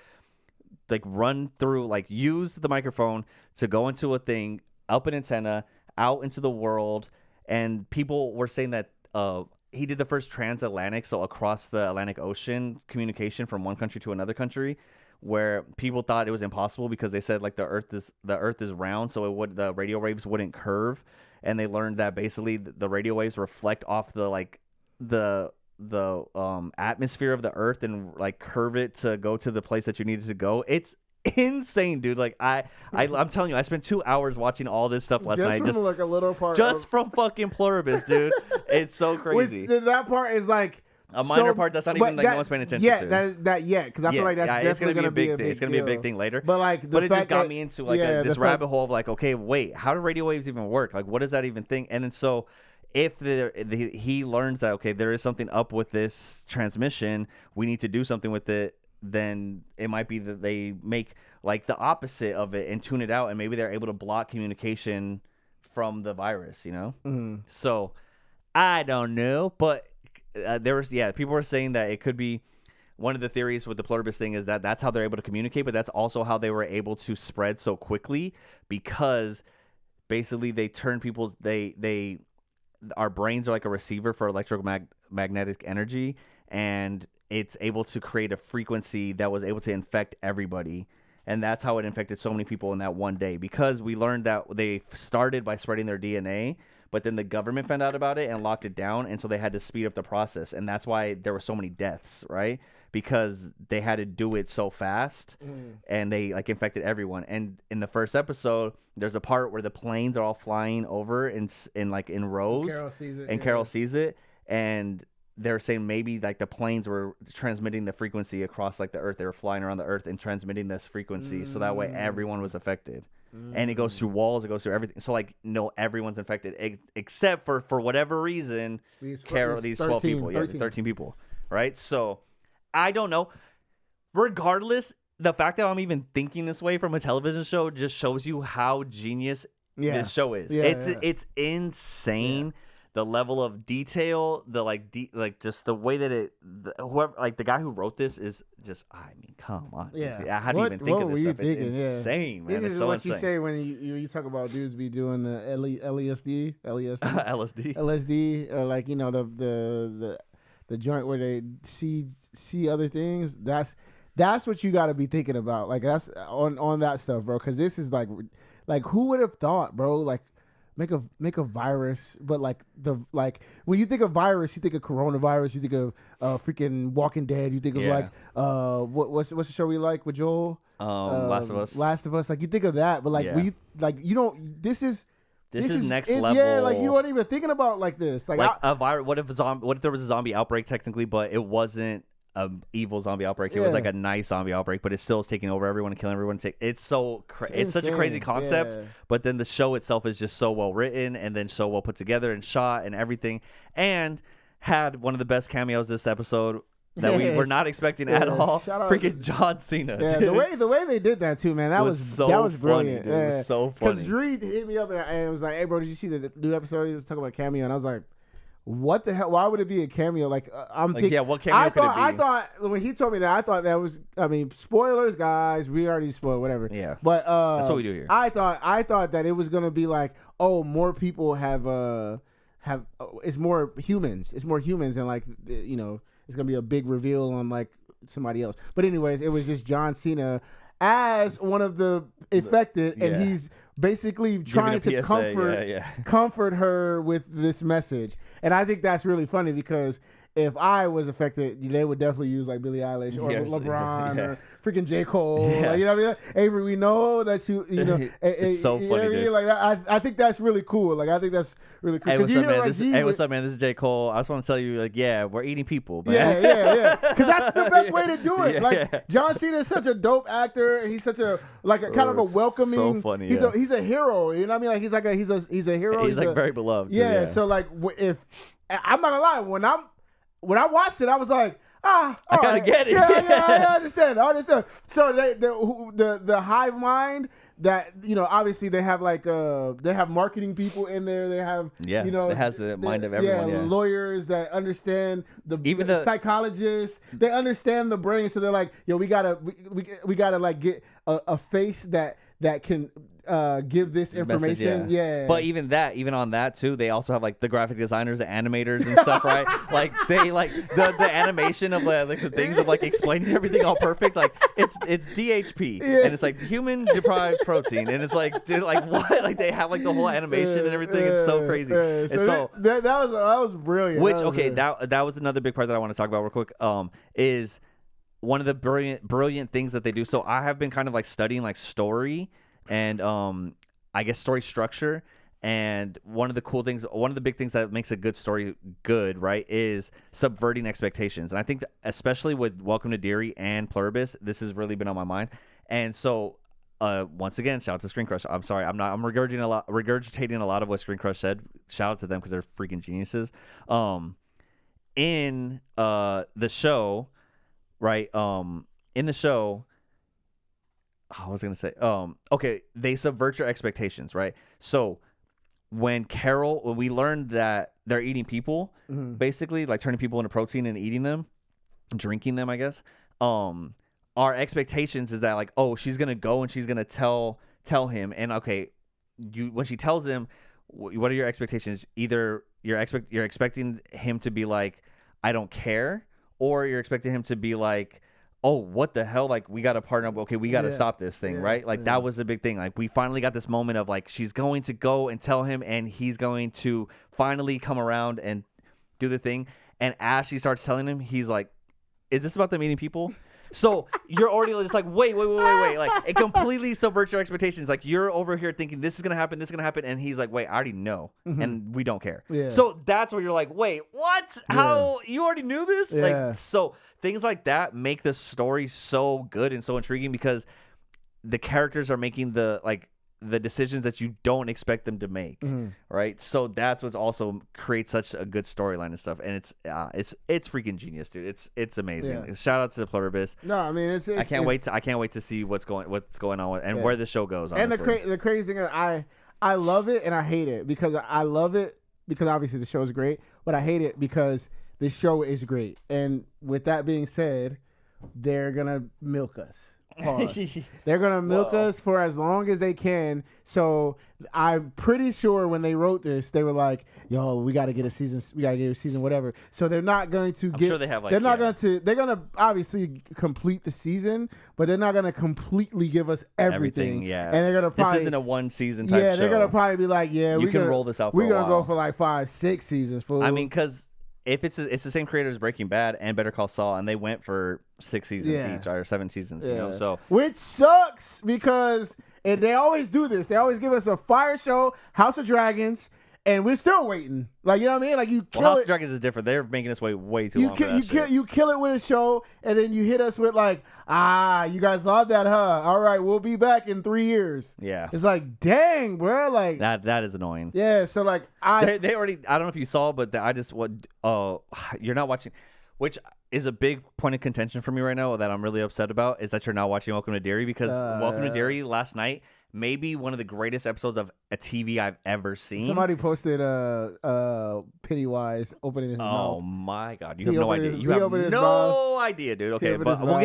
like run through, like use the microphone to go into a thing, up an antenna, out into the world. And people were saying that he did the first transatlantic, so across the Atlantic Ocean communication from one country to another country, where people thought it was impossible because they said like the Earth is round, so the radio waves wouldn't curve. And they learned that basically the radio waves reflect off the atmosphere of the Earth and like curve it to go to the place that you needed to go. It's insane, dude. Like I'm telling you, I spent 2 hours watching all this stuff last night, just from like a little part, from fucking Pluribus, dude. It's so crazy. That part is like a minor part that's not even like no one's paying attention to. Because I feel like that's definitely gonna be a big thing. It's gonna be a big thing later. But it just got me into like this rabbit hole of like, okay, wait, how do radio waves even work? Like, what is that even thing? And then so if he learns that, okay, there is something up with this transmission, we need to do something with it, then it might be that they make like the opposite of it and tune it out, and maybe they're able to block communication from the virus, you know? Mm-hmm. So I don't know, but people were saying that it could be one of the theories with the Pluribus thing is that that's how they're able to communicate, but that's also how they were able to spread so quickly, because basically they turn people's our brains are like a receiver for electromagnetic energy, and it's able to create a frequency that was able to infect everybody. And that's how it infected so many people in that one day, because we learned that they started by spreading their DNA, but then the government found out about it and locked it down, and so they had to speed up the process. And that's why there were so many deaths, right? Because they had to do it so fast, and they like infected everyone. And in the first episode, there's a part where the planes are all flying over in rows. Carol sees it, and they're saying maybe like the planes were transmitting the frequency across like the earth. They were flying around the earth and transmitting this frequency, so that way everyone was affected. And it goes through walls, it goes through everything. So like, no, everyone's infected except for whatever reason, these 12 people, 13 people, right? So I don't know. Regardless, the fact that I'm even thinking this way from a television show just shows you how genius this show is. It's insane. Yeah. The level of detail, the just the way that whoever, like the guy who wrote this is just, I mean, come on. Yeah. How do you even think of this stuff? It's insane, man. This is so what insane. You say when you talk about dudes be doing the LSD, or like, you know, the joint where they see other things. That's what you got to be thinking about. Like that's on that stuff, bro. Because this is like who would have thought, bro? Like make a virus, but like when you think of virus, you think of coronavirus, you think of freaking Walking Dead, you think of like what's the show we like with Joel? Last of Us. Like you think of that, but like this is next level. Yeah, like you weren't even thinking about like this. Like a virus. What if there was a zombie outbreak technically, but it wasn't an evil zombie outbreak? It was like a nice zombie outbreak, but it still is taking over everyone and killing everyone. It's such a crazy concept, but then the show itself is just so well written and then so well put together and shot and everything, and had one of the best cameos this episode that we were not expecting at all. Freaking John Cena. Yeah, dude. the way they did that too, man. That was brilliant. Dude. It was so funny. Because Dre hit me up and was like, "Hey, bro, did you see the new episode? He was talking about cameo," and I was like, what the hell? Why would it be a cameo? Like, I'm thinking. Yeah, what cameo could it be? I thought when he told me that, I thought that was. I mean, spoilers, guys. We already spoiled, whatever. Yeah. But that's what we do here. I thought that it was gonna be like, oh, more people have. It's more humans. It's more humans, and like, you know, it's gonna be a big reveal on like somebody else. But anyways, it was just John Cena as one of the affected, and he's basically trying to comfort her with this message. And I think that's really funny because if I was affected, they would definitely use like Billie Eilish or LeBron or freaking J. Cole. Like, you know what I mean? Avery, we know that you know. It's so funny, dude. Like I think that's really cool. Like I think that's really cool. Hey, what's up, man? What's up, man? This is J. Cole. I just want to tell you, like, yeah, we're eating people, man. Yeah. Because that's the best way to do it. Like John Cena is such a dope actor, and he's such a kind of a welcoming. So funny. He's a hero. You know what I mean? Like he's a hero. He's like very beloved. Yeah. So like if I'm not gonna lie, when I watched it, I was like, I gotta get it. Yeah, I understand. So the hive mind that, you know, obviously they have like they have marketing people in there. They have you know, it has the mind of everyone. Yeah, lawyers that understand the psychologists. They understand the brain, so they're like, yo, we gotta like get a face that can give this information. Yeah. But even on that too, they also have like the graphic designers, the animators and stuff, right? Like they like the animation of like the things of like explaining everything all perfect. Like it's DHP and it's like human deprived protein, and it's like, dude, like what? Like they have like the whole animation and everything. It's so crazy. So that was brilliant. That was another big part that I want to talk about real quick. Is one of the brilliant things that they do. So I have been kind of like studying like story and I guess story structure. And one of the big things that makes a good story good, right, is subverting expectations. And I think that especially with Welcome to Derry and Pluibus, this has really been on my mind. And so Once again, shout out to Screen Crush. I'm sorry, I'm regurgitating a lot of what Screen Crush said. Shout out to them because they're freaking geniuses. In the show, right? In the show, I was gonna say, okay, they subvert your expectations, right? So when we learned that they're eating people, basically like turning people into protein and eating them, drinking them, I guess. Our expectations is that like, oh, she's gonna go and she's gonna tell him, and okay, when she tells him, what are your expectations? Either you're expecting him to be like, I don't care, or you're expecting him to be like, oh, what the hell? Like, we got to partner up. Okay, we got to stop this thing, right? Like, that was the big thing. Like, we finally got this moment of like, she's going to go and tell him, and he's going to finally come around and do the thing. And as she starts telling him, he's like, is this about them eating people? So you're already just like, wait. Like, it completely subverts your expectations. Like, you're over here thinking this is going to happen. And he's like, wait, I already know. And we don't care. Yeah. So that's where you're like, wait, what? How? You already knew this? Yeah. Like, so things like that make the story so good and so intriguing because the characters are making the decisions that you don't expect them to make, right? So that's what's also creates such a good storyline and stuff, and it's freaking genius, dude. It's amazing. Yeah. Shout out to Pluibus. No, I mean I can't wait to see what's going on with, and where the show goes. Honestly. And the crazy thing is I love it and I hate it because I love it because obviously the show is great, but I hate it because the show is great. And with that being said, they're gonna milk us. They're gonna milk us for as long as they can. So I'm pretty sure when they wrote this, they were like, "Yo, we got to get a season. We got to get a season, whatever." So they're not going to get. I'm sure they have. Like, they're not going to. They're gonna obviously complete the season, but they're not gonna completely give us everything. Yeah. And they're gonna probably. This isn't a one season type show. Yeah, they're gonna probably be like, "Yeah, we can roll this out. We're gonna go for like 5-6 seasons." Fool. I mean, because. If it's the same creators Breaking Bad and Better Call Saul, and they went for 6 seasons each or 7 seasons, you know, so which sucks because they always do this. They always give us a fire show, House of Dragons, and we're still waiting. Like, you know what I mean? Like, you kill House it. of Dragons is different. They're making us wait way too long. You kill it with a show, and then you hit us with like, you guys love that, huh? All right, we'll be back in 3 years. Yeah, it's like, dang, bro, like that is annoying. Yeah, so like they already. I don't know if you saw, but you're not watching, which is a big point of contention for me right now that I'm really upset about is that you're not watching Welcome to Derry because Welcome to Derry last night. Maybe one of the greatest episodes of a TV I've ever seen. Somebody posted Pennywise opening his mouth. Oh my God, you have no idea. You have no idea, dude. Okay, but we'll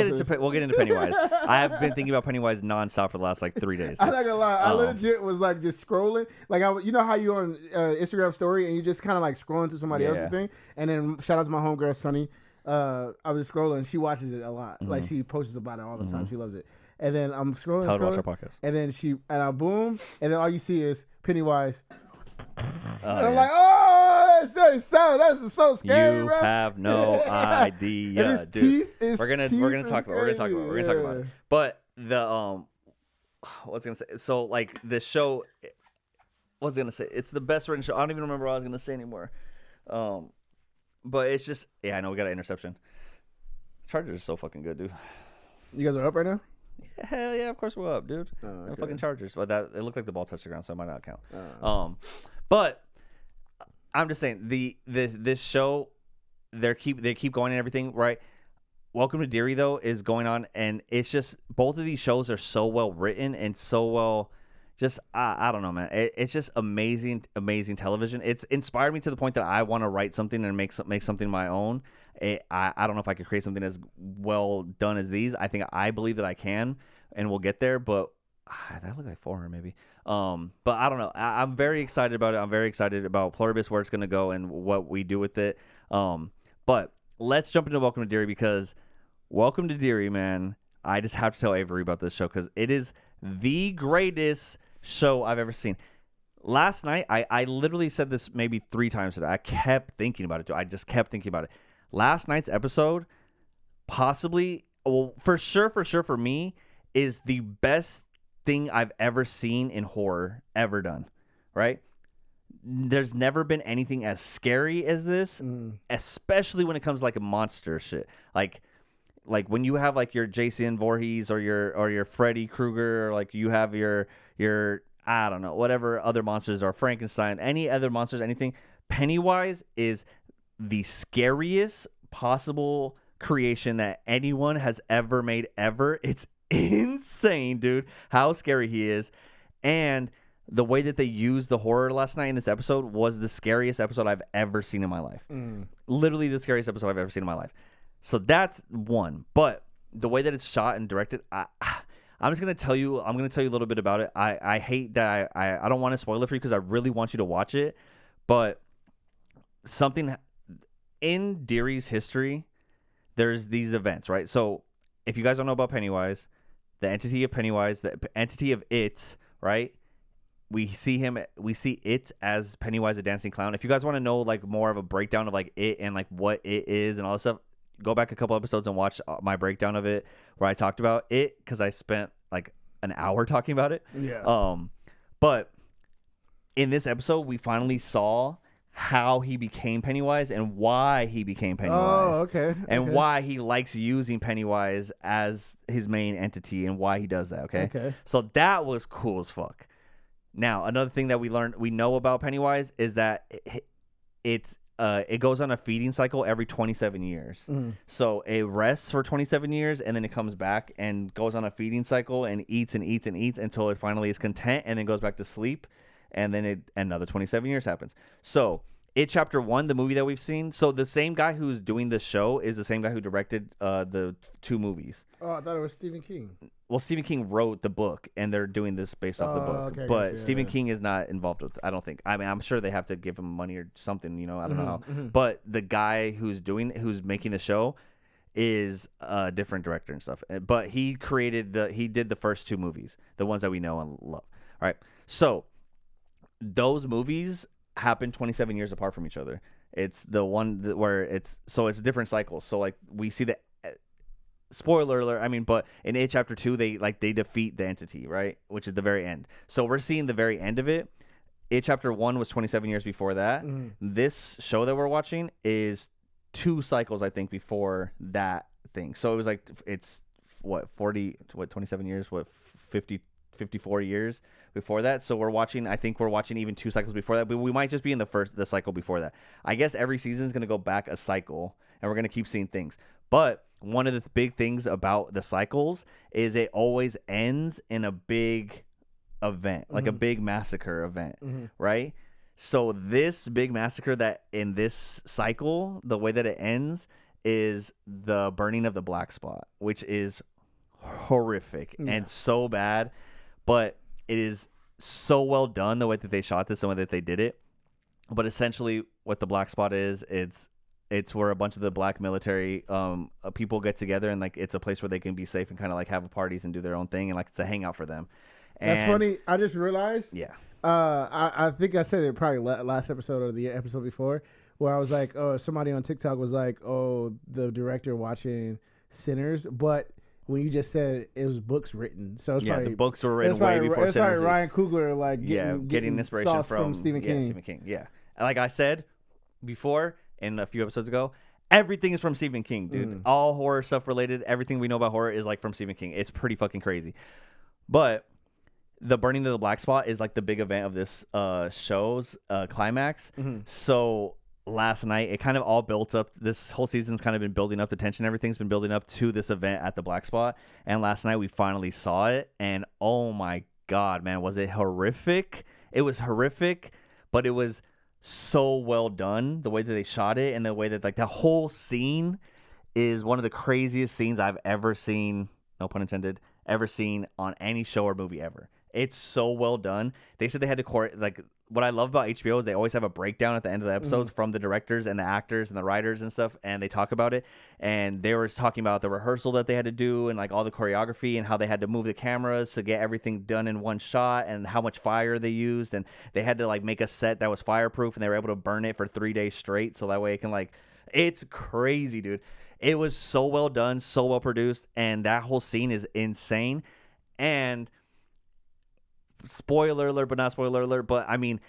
get into Pennywise. I have been thinking about Pennywise nonstop for the last like 3 days. I'm not gonna lie, I legit was like just scrolling. Like you know how you on Instagram story and you just kind of like scrolling through somebody else's thing, and then shout out to my homegirl Sunny. I was scrolling. She watches it a lot. Like she posts about it all the time. She loves it. And then I'm scrolling, Tell her to watch our podcast. And then I boom, and then all you see is Pennywise. And I'm like, oh, that's so scary, bro. You have no idea, dude. We're gonna talk about it. But the what's gonna say? So like the show, what's gonna say? It's the best written show. I don't even remember what I was gonna say anymore. But it's just I know we got an interception. Chargers are so fucking good, dude. You guys are up right now? Hell yeah, of course we're up, dude. Okay. Fucking Chargers. But it looked like the ball touched the ground, so it might not count. But I'm just saying this show, they keep going and everything, right? Welcome to Derry though is going on, and it's just both of these shows are so well written and so well. Just I don't know, man. It's just amazing television. It's inspired me to the point that I want to write something and make something my own. I don't know if I could create something as well done as these. I believe that I can, and we'll get there. But that looked like 400 maybe. But I don't know. I'm very excited about it. I'm very excited about Pluibus, where it's gonna go and what we do with it. But let's jump into Welcome to Derry because Welcome to Derry, man. I just have to tell Avery about this show because it is the greatest show I've ever seen. Last night, I literally said this maybe 3 times today. I kept thinking about it, dude. I just kept thinking about it. Last night's episode, possibly, well, for sure for me, is the best thing I've ever seen in horror ever done, right? There's never been anything as scary as this, especially when it comes to like a monster shit. Like, like when you have like your Jason Voorhees or your Freddy Krueger, or like you have your I don't know, whatever other monsters, or Frankenstein, any other monsters, anything, Pennywise is the scariest possible creation that anyone has ever made ever. It's insane, dude, how scary he is. And the way that they used the horror last night in this episode was the scariest episode I've ever seen in my life. Literally the scariest episode I've ever seen in my life. So that's one. But the way that it's shot and directed, I'm just gonna tell you. I'm gonna tell you a little bit about it. I hate that I don't want to spoil it for you because I really want you to watch it. But something in Derry's history, there's these events, right? So if you guys don't know about Pennywise, the entity of Pennywise, the entity of it, right? We see it as Pennywise, the dancing clown. If you guys want to know like more of a breakdown of like it and like what it is and all this stuff, go back a couple episodes and watch my breakdown of it where I talked about it, because I spent like an hour talking about it. Yeah. But in this episode, we finally saw how he became Pennywise and why he became Pennywise. Oh, okay. And why he likes using Pennywise as his main entity and why he does that. Okay. So that was cool as fuck. Now, another thing that we know about Pennywise is that it goes on a feeding cycle every 27 years. So it rests for 27 years, and then it comes back and goes on a feeding cycle and eats and eats and eats until it finally is content, and then goes back to sleep, and then another 27 years happens. So It Chapter 1, the movie that we've seen, so the same guy who's doing the show is the same guy who directed the 2 movies. Oh, I thought it was Stephen King. Well, Stephen King wrote the book, and they're doing this based off the book. Okay, but gotcha, Stephen yeah. King is not involved with. I don't think. I mean, I'm sure they have to give him money or something. You know, I don't know how. But the guy who's making the show is a different director and stuff. But he did the first 2 movies, the ones that we know and love. All right, so those movies happen 27 years apart from each other. It's the one where it's different cycles. So like we see the. Spoiler alert, I mean, but in A Chapter 2, they defeat the entity, right? Which is the very end. So we're seeing the very end of it. A Chapter 1 was 27 years before that. This show that we're watching is 2 cycles, I think, before that thing. So it was like, it's, 27 years, 54 years before that. So I think we're watching even 2 cycles before that, but we might just be in the cycle before that. I guess every season is going to go back a cycle, and we're going to keep seeing things. But one of the big things about the cycles is it always ends in a big event, like a big massacre event, right? So this big massacre that in this cycle, the way that it ends is the burning of the black spot, which is horrific and so bad, but it is so well done the way that they shot this and the way that they did it. But essentially what the black spot is, it's where a bunch of the black military people get together, and like it's a place where they can be safe and kind of like have parties and do their own thing, and like it's a hangout for them. And that's funny. I just realized. Yeah. I think I said it probably last episode or the episode before, where I was like, oh, somebody on TikTok was like, oh, the director watching Sinners, but when you just said it was books written, so it's probably, the books were written way before Sinners. It's probably Ryan Coogler like getting inspiration from Stephen King. Yeah, Stephen King. Yeah, like I said before in a few episodes ago, everything is from Stephen King, dude. All horror stuff related, everything we know about horror is like from Stephen King. It's pretty fucking crazy. But the burning of the black spot is like the big event of this show's climax. So last night, it kind of all built up. This whole season's kind of been building up. The tension, everything's been building up to this event at the black spot. And last night we finally saw it. And oh my God, man, was it horrific? It was horrific, but it was so well done, the way that they shot it and the way that like the whole scene is one of the craziest scenes I've ever seen, no pun intended, ever seen on any show or movie ever. It's so well done. They said they had to like what I love about HBO is they always have a breakdown at the end of the episodes from the directors and the actors and the writers and stuff, and they talk about it. And they were talking about the rehearsal that they had to do and like all the choreography and how they had to move the cameras to get everything done in one shot and how much fire they used, and they had to like make a set that was fireproof, and they were able to burn it for 3 days straight so that way it can like, it's crazy, dude. It was so well done, so well produced, and that whole scene is insane. And spoiler alert, but not spoiler alert, but I mean,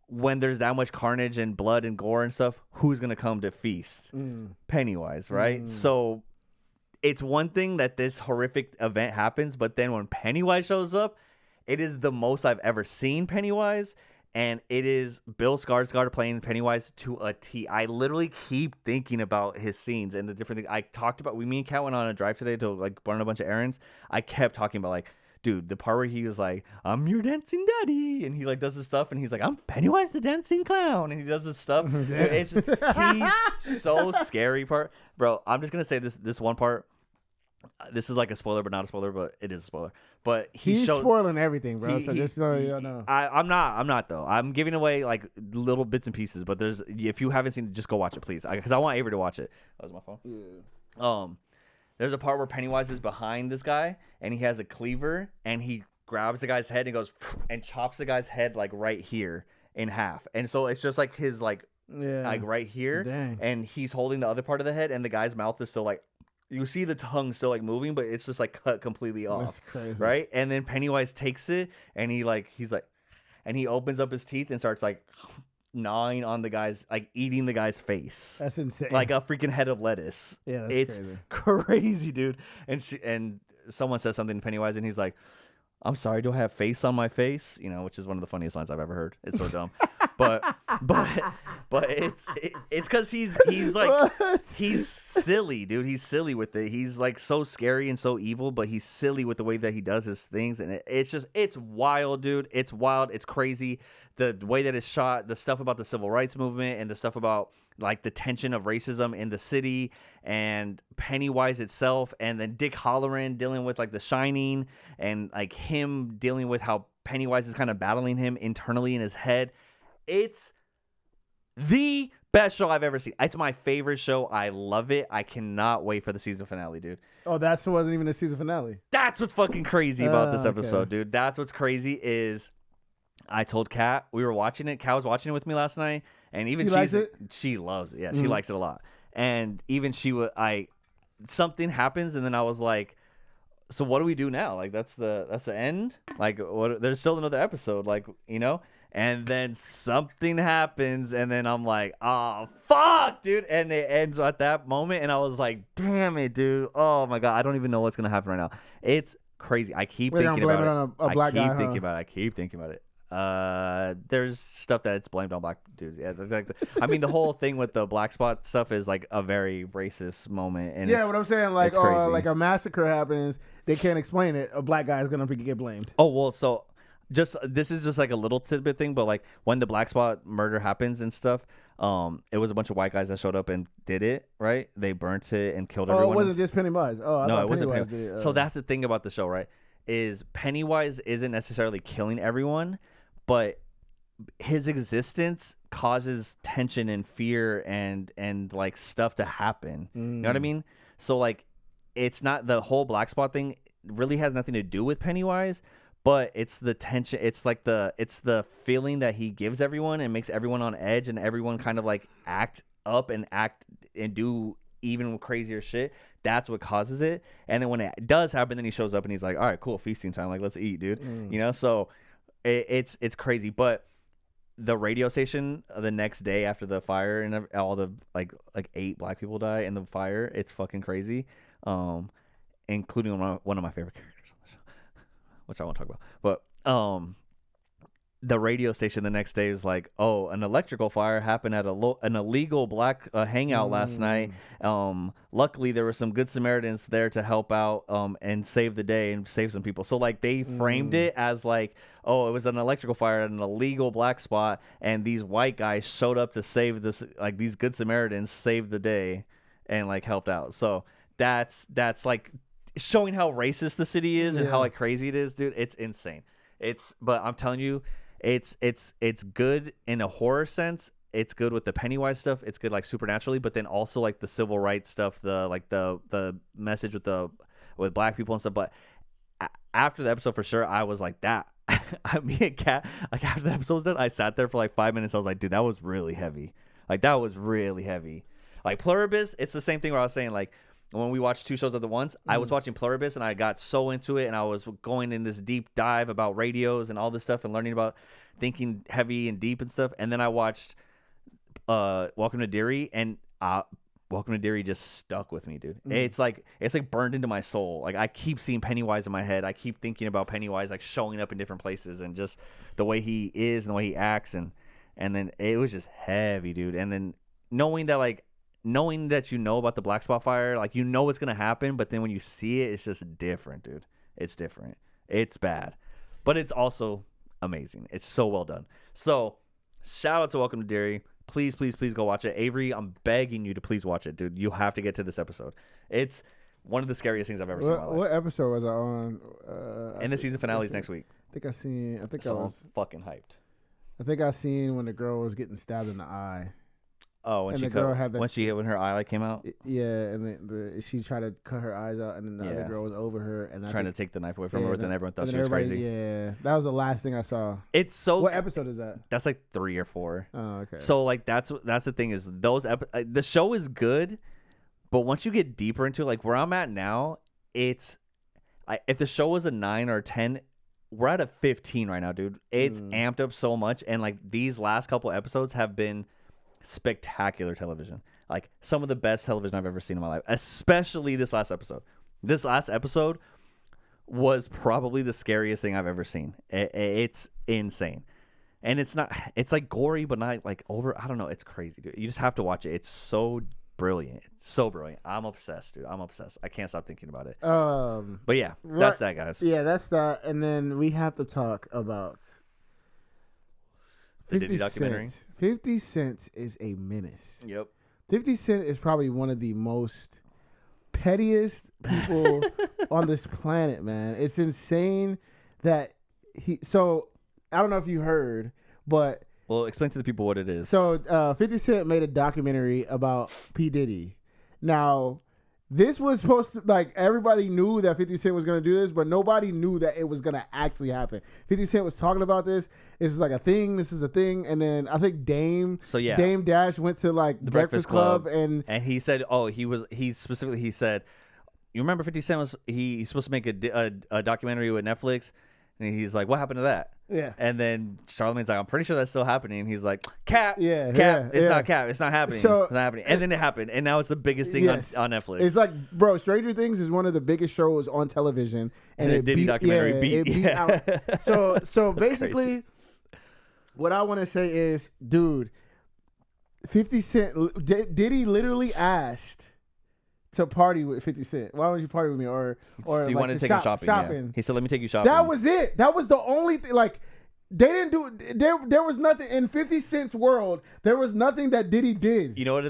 when there's that much carnage and blood and gore and stuff, who's gonna come to feast? Pennywise, right? So it's one thing that this horrific event happens, but then when Pennywise shows up, it is the most I've ever seen Pennywise, and it is Bill Skarsgård playing Pennywise to a T. I literally keep thinking about his scenes and the different things. I talked about, me and Kat went on a drive today to like run a bunch of errands. I kept talking about like, dude, the part where he was like, "I'm your dancing daddy," and he like does his stuff, and he's like, "I'm Pennywise the dancing clown," and he does his stuff. Dude, it's he's so scary, part, bro. I'm just gonna say this one part. This is like a spoiler, but not a spoiler, but it is a spoiler. But he's spoiling everything, bro. So just so you know. I'm not though. I'm giving away like little bits and pieces. But if you haven't seen it, just go watch it, please, because I want Avery to watch it. That was my phone. Yeah. There's a part where Pennywise is behind this guy, and he has a cleaver, and he grabs the guy's head and goes and chops the guy's head like right here in half. And so it's just like his like right here. Dang. And he's holding the other part of the head, and the guy's mouth is still like. You see the tongue still like moving, but it's just like cut completely off. That's crazy. Right? And then Pennywise takes it, and he opens up his teeth and starts like gnawing on the guy's, like eating the guy's face. That's insane. Like a freaking head of lettuce. Yeah, it's crazy, dude. And someone says something to Pennywise, and he's like, "I'm sorry, do I have face on my face?" You know, which is one of the funniest lines I've ever heard. It's so dumb. But it's because he's like he's silly, dude. He's silly with it. He's like so scary and so evil, but he's silly with the way that he does his things, and it's wild, dude. It's wild. It's crazy. The way that it's shot, the stuff about the civil rights movement, and the stuff about like the tension of racism in the city, and Pennywise itself, and then Dick Halloran dealing with like The Shining, and like him dealing with how Pennywise is kind of battling him internally in his head. It's the best show I've ever seen. It's my favorite show. I love it. I cannot wait for the season finale, dude. Oh, that wasn't even the season finale. That's what's fucking crazy about this episode, dude. That's what's crazy is I told Kat, we were watching it. Kat was watching it with me last night, and even she loves it. Yeah, she likes it a lot. And even something happens, and then I was like, so what do we do now? Like that's the end? Like what? There's still another episode, like, you know? And then something happens, and then I'm like, oh, fuck, dude. And it ends at that moment, and I was like, damn it, dude. Oh, my God. I don't even know what's going to happen right now. It's crazy. I keep thinking about it. I keep thinking about it. There's stuff that it's blamed on black dudes. Yeah, I mean, the whole thing with the black spot stuff is like a very racist moment. And yeah, what I'm saying, like, like a massacre happens, they can't explain it. A black guy is going to get blamed. Oh, well, so... this is just like a little tidbit thing, but like when the black spot murder happens and stuff, it was a bunch of white guys that showed up and did it, right? They burnt it and killed everyone. Oh, it wasn't just Pennywise. Oh, no, it wasn't Pennywise. So that's the thing about the show, right? Is Pennywise isn't necessarily killing everyone, but his existence causes tension and fear and like stuff to happen. You know what I mean? So like, it's not the whole black spot thing really has nothing to do with Pennywise. But it's the tension. It's like it's the feeling that he gives everyone and makes everyone on edge, and everyone kind of like act up and do even crazier shit. That's what causes it. And then when it does happen, then he shows up and he's like, "All right, cool, feasting time. Like, let's eat, dude." You know. So it's crazy. But the radio station the next day after the fire and all the like 8 black people die in the fire. It's fucking crazy. Including one of my favorite characters, which I won't talk about. But the radio station the next day is like, oh, an electrical fire happened at an illegal black hangout last night. Luckily, there were some good Samaritans there to help out and save the day and save some people. So like they framed it as like, oh, it was an electrical fire at an illegal black spot, and these white guys showed up to save this. Like these good Samaritans saved the day and like helped out. So that's like showing how racist the city is and how like crazy it is, dude. It's insane. But I'm telling you, it's good in a horror sense. It's good with the Pennywise stuff. It's good like supernaturally, but then also like the civil rights stuff, the message with black people and stuff. But after the episode, for sure, I was like that. Me and Kat, like after the episode was done, I sat there for like 5 minutes. I was like, dude, that was really heavy. Like that was really heavy. Like Pluribus, it's the same thing where I was saying like, when we watched 2 shows at the once, I was watching Pluribus and I got so into it, and I was going in this deep dive about radios and all this stuff and learning about thinking heavy and deep and stuff. And then I watched Welcome to Derry, and Welcome to Derry just stuck with me, dude. It's like burned into my soul. Like I keep seeing Pennywise in my head. I keep thinking about Pennywise like showing up in different places and just the way he is and the way he acts and then it was just heavy, dude. And then knowing that you know about the black spot fire, like you know what's gonna happen, but then when you see it, it's just different, dude. It's different. It's bad, but it's also amazing. It's so well done. So shout out to Welcome to Derry. Please, please, please go watch it. Avery, I'm begging you to please watch it, dude. You have to get to this episode. It's one of the scariest things I've ever seen in my life. What episode was I on? And the season finale is next week. I think I'm fucking hyped. I think I seen when the girl was getting stabbed in the eye. Oh, when when her eye came out. Yeah, and she tried to cut her eyes out, and then the other girl was over her and trying to take the knife away from her, but then everyone thought she was crazy. Yeah, that was the last thing I saw. It's so. What episode is that? That's like 3 or 4. Oh, okay. So like that's the thing is the show is good, but once you get deeper into like where I'm at now, if the show was a 9 or 10. We're at a 15 right now, dude. It's amped up so much, and like these last couple episodes have been spectacular television. Like some of the best television I've ever seen in my life, especially this last episode. This last episode was probably the scariest thing I've ever seen. It's insane. And it's like gory, but not like over. I don't know. It's crazy, dude. You just have to watch it. It's so brilliant. It's so brilliant. I'm obsessed, dude. I'm obsessed. I can't stop thinking about it. But yeah, that's that, guys. Yeah, that's that. And then we have to talk about the Diddy documentary. 50 Cent is a menace. Yep. 50 Cent is probably one of the most pettiest people on this planet, man. It's insane that so I don't know if you heard, but well, explain to the people what it is. So 50 Cent made a documentary about P. Diddy. Now, this was supposed to, like, everybody knew that 50 Cent was going to do this, but nobody knew that it was going to actually happen. 50 Cent was talking about this. This is like a thing. This is a thing. And then I think Dame Dash went to like the Breakfast Club and he said, he said, you remember 50 Cent was he's supposed to make a documentary with Netflix, and he's like, what happened to that? Yeah. And then Charlamagne's like, I'm pretty sure that's still happening. And he's like, Cap. Yeah. It's not Cap. It's not happening. So, it's not happening. And then it happened. And now it's the biggest thing on Netflix. It's like, bro, Stranger Things is one of the biggest shows on television. And the Diddy documentary beat out. So basically, what I want to say is, dude, 50 Cent, Diddy literally asked to party with 50 Cent. Why don't you party with me? Or he like wanted to take him shopping. Yeah. He said, let me take you shopping. That was it. That was the only thing. Like, they didn't do there was nothing in 50 Cent's world. There was nothing that Diddy did. You know what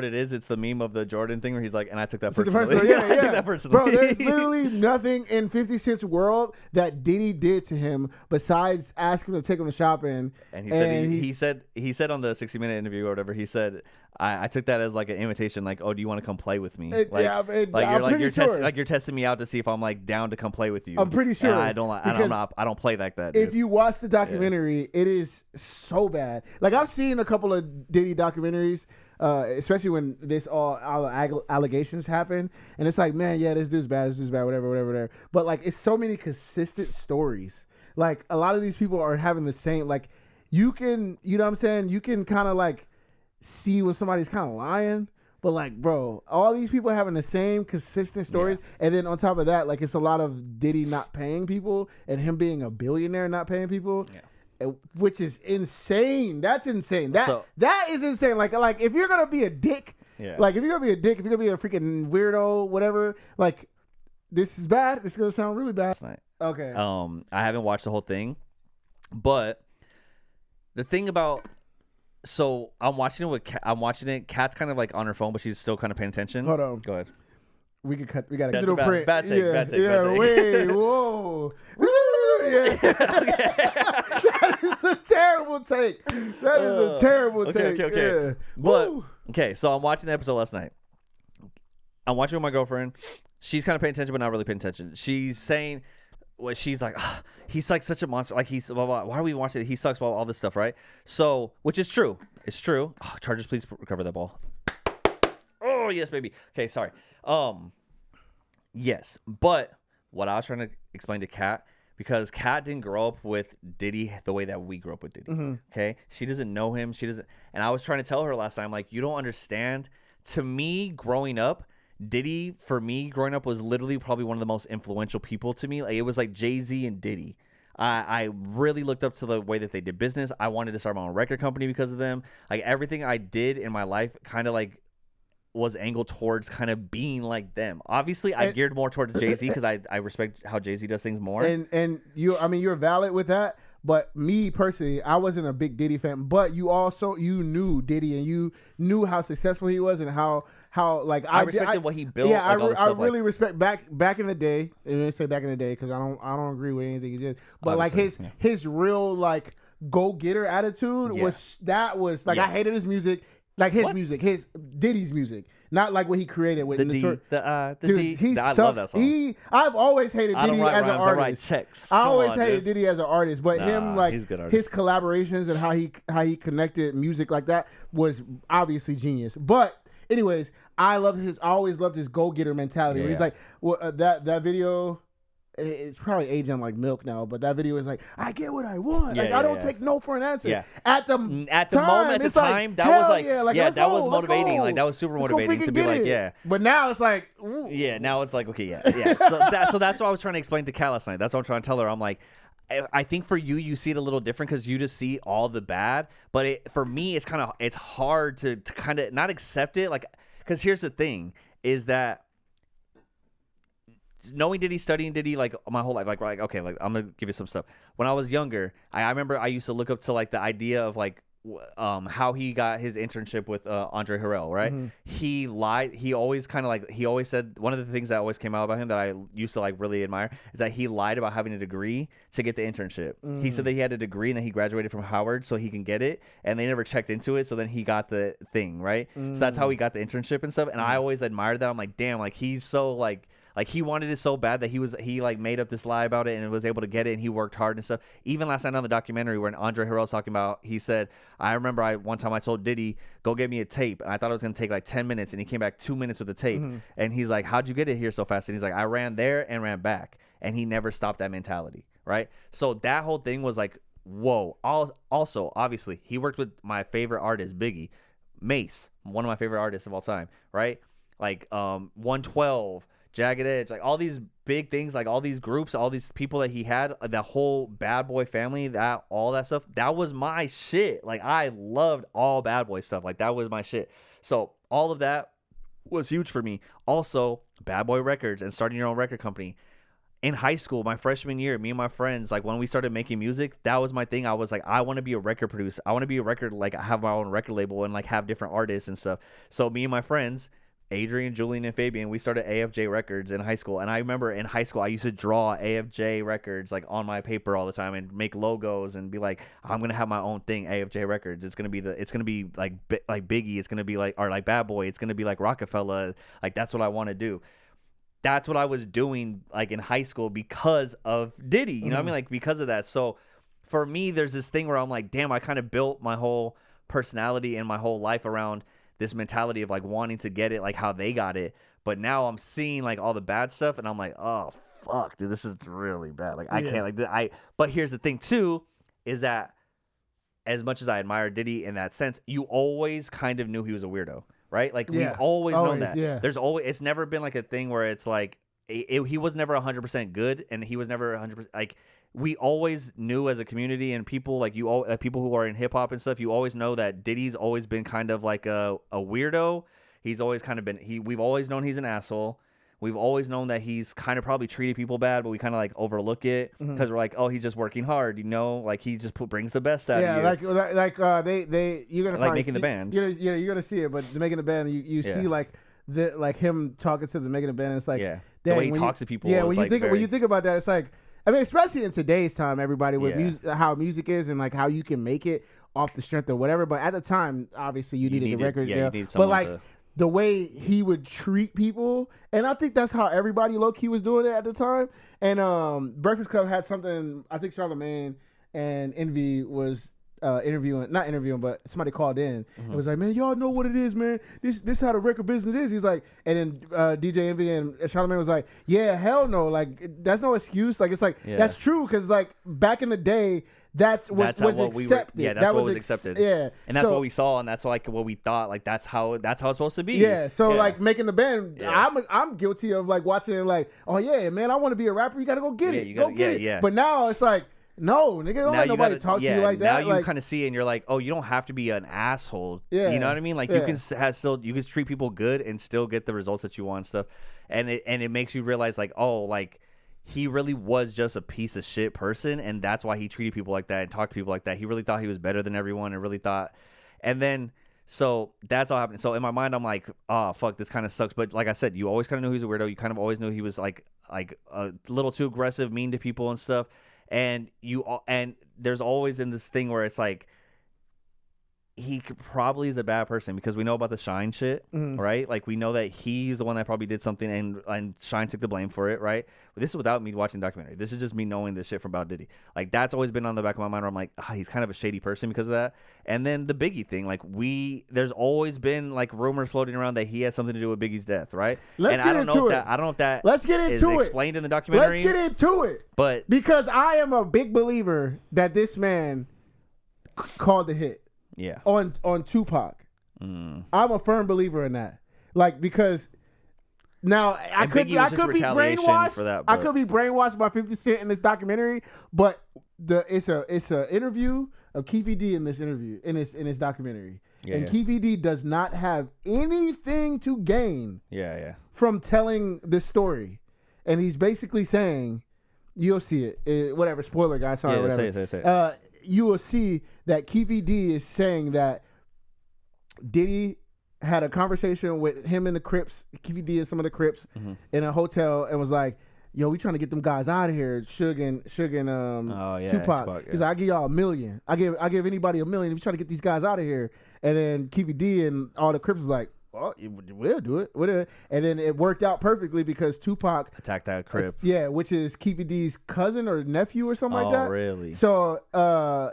it is? It's the meme of the Jordan thing where he's like, and I took that personally. Yeah. I took that personally. Bro, there's literally nothing in 50 Cent's world that Diddy did to him besides ask him to take him to shopping. And he said on the 60-minute interview or whatever, he said, I took that as like an invitation, like, oh, do you want to come play with me? You're testing me out to see if I'm like down to come play with you. I'm pretty sure. And I don't play like that. Dude. If you watch the documentary, it is so bad. Like, I've seen a couple of Diddy documentaries, especially when all allegations happen, and it's like, man, yeah, this dude's bad, whatever. But like, it's so many consistent stories. Like, a lot of these people are having the same. Like, you know what I'm saying? You can kind of like see when somebody's kind of lying, but like, bro, all these people having the same consistent stories, and then on top of that, like, it's a lot of Diddy not paying people and him being a billionaire not paying people, which is insane. That's insane. That is insane. Like if you're gonna be a dick, like if you're gonna be a freaking weirdo, whatever, like, this is bad. This is gonna sound really bad. Okay. I haven't watched the whole thing, but the thing about. So I'm watching it. Kat's kind of like on her phone, but she's still kind of paying attention. Hold on. Go ahead. We could cut. We got a digital print. Bad take. Wait. Whoa. That is a terrible take. Okay. But okay. So I'm watching the episode last night. I'm watching with my girlfriend. She's kind of paying attention, but not really paying attention. She's saying. Well, she's like, he's like such a monster. Like, he's blah, blah. Why are we watching it? He sucks. Blah, blah, all this stuff, right? So, which is true. It's true. Oh, Chargers, please recover that ball. Oh yes, baby. Okay, sorry. Yes, but what I was trying to explain to Kat, because Kat didn't grow up with Diddy the way that we grew up with Diddy. Mm-hmm. Okay, she doesn't know him. She doesn't. And I was trying to tell her last time, like, you don't understand to me, growing up, Diddy, for me, growing up, was literally probably one of the most influential people to me. Like, it was like Jay-Z and Diddy. I really looked up to the way that they did business. I wanted to start my own record company because of them. Like, everything I did in my life kind of like was angled towards kind of being like them. Obviously, I geared more towards Jay-Z because I respect how Jay-Z does things more. And you, I mean, you're valid with that. But me personally, I wasn't a big Diddy fan. But you knew Diddy, and you knew how successful he was, and how like I respected what he built. Yeah, like, I really respect back in the day. And I say back in the day because I don't agree with anything he did. But obviously, like his real like go getter attitude was like I hated his music, like his music, his Diddy's music. Not like what he created with the D. I love that song. I've always hated Diddy as an artist. I write checks. I always hated Diddy as an artist, but him like he's a good artist. His collaborations and how he connected music like that was obviously genius. But anyways, I always loved his go getter mentality. Where he's like, well, that video. It's probably aging like milk now, but that video is like, I get what I want. I don't take no for an answer. Yeah. At the moment, that was like, that was motivating. Go. Like, that was super motivating to be like, But now it's like, ooh. Yeah, now it's like, okay, So that's what I was trying to explain to Cal last night. That's what I'm trying to tell her. I'm like, I think for you see it a little different because you just see all the bad. But for me, it's hard to kind of not accept it. Like, because here's the thing, is that knowing Diddy, studying Diddy, like my whole life, like okay, like I'm gonna give you some stuff. When I was younger, I remember I used to look up to like the idea of like how he got his internship with Andre Harrell, right? Mm-hmm. He lied. He always said, one of the things that always came out about him that I used to like really admire is that he lied about having a degree to get the internship. Mm. He said that he had a degree and then he graduated from Howard so he can get it, and they never checked into it, so then he got the thing, right? So that's how he got the internship and stuff. And I always admired that. I'm like, damn, like he's so like he wanted it so bad that he like made up this lie about it and was able to get it, and he worked hard and stuff. Even last night on the documentary when Andre Harrell's talking about, he said, I remember one time I told Diddy, go get me a tape, and I thought it was going to take like 10 minutes, and he came back 2 minutes with the tape. Mm-hmm. And he's like, how'd you get it here so fast? And he's like, I ran there and ran back. And he never stopped that mentality, right? So that whole thing was like, whoa. Also, obviously, he worked with my favorite artist, Biggie, Mace, one of my favorite artists of all time, right? Like 112, Jagged Edge, like all these big things, like all these groups, all these people that he had, that whole Bad Boy family, all that stuff, that was my shit. Like, I loved all Bad Boy stuff. Like, that was my shit. So all of that was huge for me. Also, Bad Boy Records and starting your own record company. In high school, my freshman year, me and my friends, like when we started making music, that was my thing. I was like, I want to be a record producer. I want to be a record, like I have my own record label and like have different artists and stuff. So me and my friends, Adrian, Julian, and Fabian, we started AFJ Records in high school. And I remember in high school, I used to draw AFJ Records like on my paper all the time and make logos and be like, I'm gonna have my own thing, AFJ Records. It's gonna be like Biggie. It's gonna be like, or like Bad Boy. It's gonna be like Rockefeller. Like, that's what I want to do. That's what I was doing like in high school because of Diddy. You know what I mean? Like, because of that. So for me, there's this thing where I'm like, damn, I kind of built my whole personality and my whole life around this mentality of like wanting to get it like how they got it. But now I'm seeing like all the bad stuff and I'm like, oh fuck, dude, this is really bad. Like, I can't but here's the thing too, is that as much as I admire Diddy in that sense, you always kind of knew he was a weirdo, right? Like, we've always known that. There's always, it's never been like a thing where it's like he was never 100% good and he was never 100% like, we always knew as a community and people like you all, people who are in hip hop and stuff, you always know that Diddy's always been kind of like a weirdo. He's always kind of been, we've always known he's an asshole. We've always known that he's kind of probably treated people bad, but we kind of like overlook it because we're like, oh, he's just working hard, you know, like he just brings the best out of you. They you're gonna like making the band. You're gonna see it, but making the band, you see like him talking to the making the band. It's like the way he talks to people. Yeah, when you think about that, it's like, I mean, especially in today's time, everybody with music, how music is and like how you can make it off the strength or whatever. But at the time, obviously, you needed the record deal. But like the way he would treat people, and I think that's how everybody low key was doing it at the time. And Breakfast Club had something. I think Charlamagne and Envy was not interviewing, but somebody called in and was like, man, y'all know what it is, man. This how the record business is. He's like, and then DJ Envy and Charlamagne was like, yeah, hell no. Like, that's no excuse. Like, it's like, that's true. Cause like back in the day, that's what was what we accepted. were. Yeah, that's what was accepted. Yeah, and that's what we saw, and that's like what we thought. Like that's how it's supposed to be. Yeah. So like making the band, Yeah. I'm guilty of like watching it like, oh yeah, man, I want to be a rapper. You gotta go get it. Go get it. Yeah. But now it's like, no, nigga, don't let nobody talk to you like that. Now you like, kind of see it, and you're like, oh, you don't have to be an asshole. Yeah. You know what I mean? Like you can you can treat people good and still get the results that you want and stuff. And it makes you realize like, oh, like he really was just a piece of shit person, and that's why he treated people like that and talked to people like that. He really thought he was better than everyone, and really thought. And then so that's all happening. So in my mind, I'm like, oh fuck, this kind of sucks. But like I said, you always kind of knew he was a weirdo. You kind of always knew he was like a little too aggressive, mean to people and stuff. And there's always in this thing where it's like he probably is a bad person because we know about the Shine shit, right? Like we know that he's the one that probably did something, and Shine took the blame for it, right? But this is without me watching the documentary. This is just me knowing this shit from about Diddy. Like that's always been on the back of my mind where I'm like, he's kind of a shady person because of that. And then the Biggie thing, like there's always been like rumors floating around that he had something to do with Biggie's death, right? I don't know if that Let's get into is explained in the documentary. Let's get into it. But because I am a big believer that this man called the hit. Yeah. On Tupac. I'm a firm believer in that. Like because now I could be brainwashed for that, I could be brainwashed by 50 Cent in this documentary, but it's a interview of Keefy D in this documentary. Yeah, and Keefy D does not have anything to gain from telling this story. And he's basically saying, you'll see it. Whatever, spoiler guys, sorry, whatever. Say it. You will see that Keefy D is saying that Diddy had a conversation with him and the Crips, Keefy D and some of the Crips, in a hotel, and was like, "Yo, we trying to get them guys out of here." Suge and Tupac. He's like, "I give y'all $1 million. I give anybody $1 million. We trying to get these guys out of here." And then Keefy D and all the Crips was like, well, we'll do it. And then it worked out perfectly because Tupac attacked that Crip. Which is Keefy D's cousin or nephew or something like that. Oh, really? So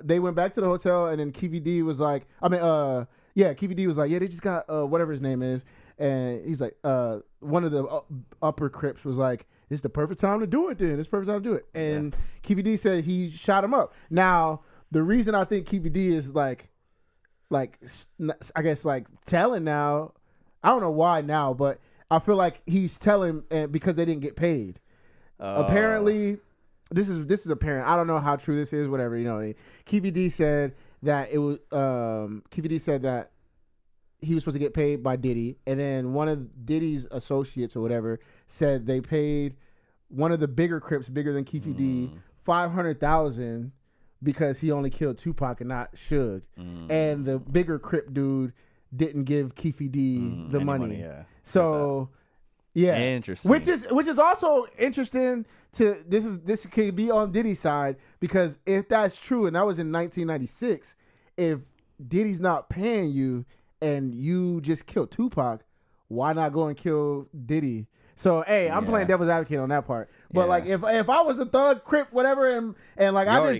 they went back to the hotel, and then Keefy D was like, Keefy D was like, yeah, they just got whatever his name is. And he's like, one of the upper Crips was like, it's the perfect time to do it then. It's the perfect time to do it. And Keefy D said he shot him up. Now, the reason I think Keefy D is like, I guess like telling now, I don't know why now, but I feel like he's telling because they didn't get paid. Apparently, this is apparent. I don't know how true this is. Whatever, you know. Keefy D said that it was. Keefy D said that he was supposed to get paid by Diddy, and then one of Diddy's associates or whatever said they paid one of the bigger Crips, bigger than Keefy D, $500,000 because he only killed Tupac and not Suge, and the bigger Crip dude didn't give Keefy D the money. So, interesting. Which is also interesting to this could be on Diddy's side because if that's true and that was in 1996, if Diddy's not paying you and you just killed Tupac, why not go and kill Diddy? So hey, I'm playing devil's advocate on that part. But like if I was a thug, Crip, whatever, and like I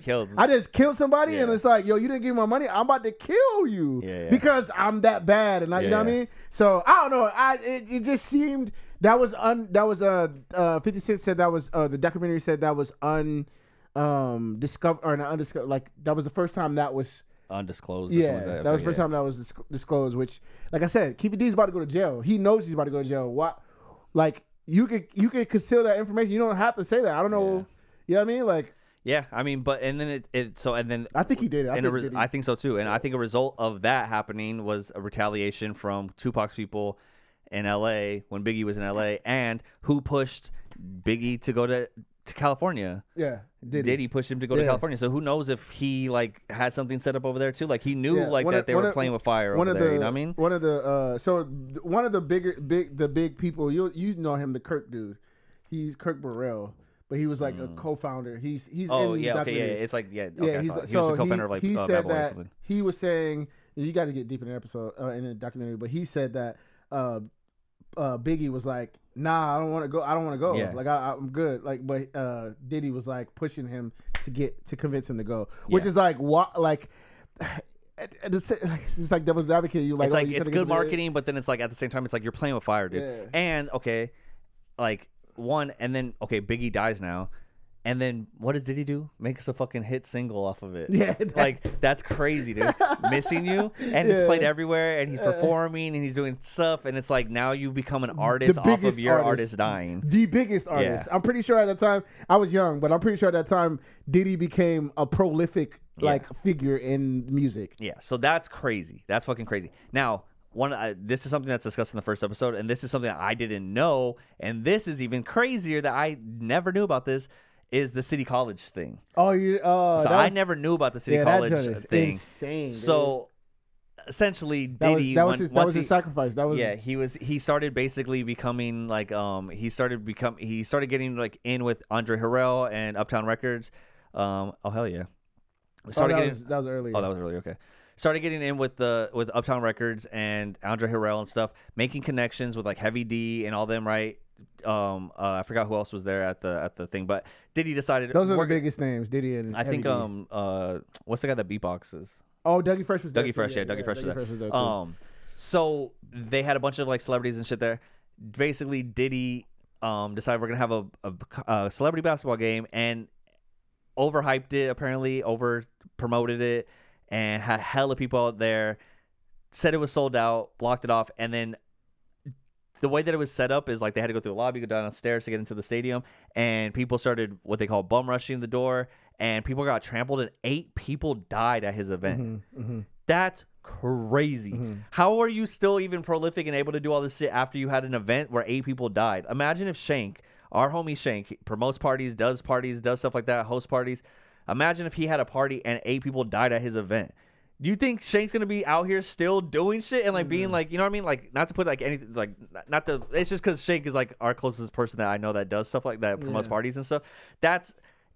just killed somebody and it's like, yo, you didn't give me my money, I'm about to kill you because I'm that bad, and you know what I mean? So I don't know. It just seemed that was 50 Cent said that was the documentary said that was undiscovered or not undiscovered, like that was the first time that was undisclosed. That was the first time that was disclosed. Which, like I said, Keefy D's about to go to jail. He knows he's about to go to jail. What, like. You could conceal that information. You don't have to say that. I don't know. You know what I mean? Like. Yeah, I mean, but and then I think he did it. I think so too. And I think a result of that happening was a retaliation from Tupac's people in L.A. when Biggie was in L.A. and who pushed Biggie to go to California. Yeah, Diddy pushed him to go to California. So who knows if he like had something set up over there too? Like he knew that they were playing with fire over there. You know what I mean? One of the big people, you know him, the Kirk dude. He's Kirk Burrell, but he was like a co-founder. He's It's like he was a co-founder of like he Bad said Boy or that something. He was saying, you got to get deep in the episode in the documentary, but he said that Biggie was like, nah, I don't want to go. Yeah. Like I'm good. Like, but Diddy was like pushing him to convince him to go, which is like what, like. It's like devil's advocate. You like, it's like it's good marketing, but then it's like at the same time, it's like you're playing with fire, dude. Yeah. And and then Biggie dies now, And then what does Diddy do? Makes a fucking hit single off of it. Yeah, like that's crazy, dude. Missing You, and it's played everywhere, and he's performing, and he's doing stuff, and it's like now you've become an artist off of your artist dying. The biggest artist. Yeah. I'm pretty sure at that time I was young, but I'm pretty sure at that time Diddy became a prolific figure in music. Yeah, so that's crazy. That's fucking crazy. Now. This is something that's discussed in the first episode, and this is something that I didn't know, and this is even crazier that I never knew about this, is the City College thing. So I never knew about the City College thing. Insane, so essentially, Diddy that was his sacrifice. He started basically becoming like he started getting like in with Andre Harrell and Uptown Records. Oh hell yeah! That was earlier. Oh, that was earlier. Okay. Started getting in with Uptown Records and Andre Harrell and stuff, making connections with like Heavy D and all them, right? I forgot who else was there at the thing, but Diddy decided those are the biggest names. Diddy and I think what's the guy that beatboxes? Oh, Dougie Fresh was there. Dougie Fresh, Dougie Fresh was there. So they had a bunch of like celebrities and shit there. Basically, Diddy decided we're gonna have a celebrity basketball game and overhyped it, apparently over promoted it. And had hella people out there, said it was sold out, blocked it off, and then the way that it was set up is like they had to go through the lobby, go down the stairs to get into the stadium, and people started what they call bum rushing the door, and people got trampled, and 8 people died at his event. That's crazy. How are you still even prolific and able to do all this shit after you had an event where 8 people died? Imagine if Shank, our homie Shank, promotes parties, does stuff like that, hosts parties. Imagine if he had a party and 8 people died at his event. Do you think Shank's gonna be out here still doing shit and like being like, you know what I mean? Like not to put like anything like not to. It's just because Shank is like our closest person that I know that does stuff like that, promotes parties and stuff. That's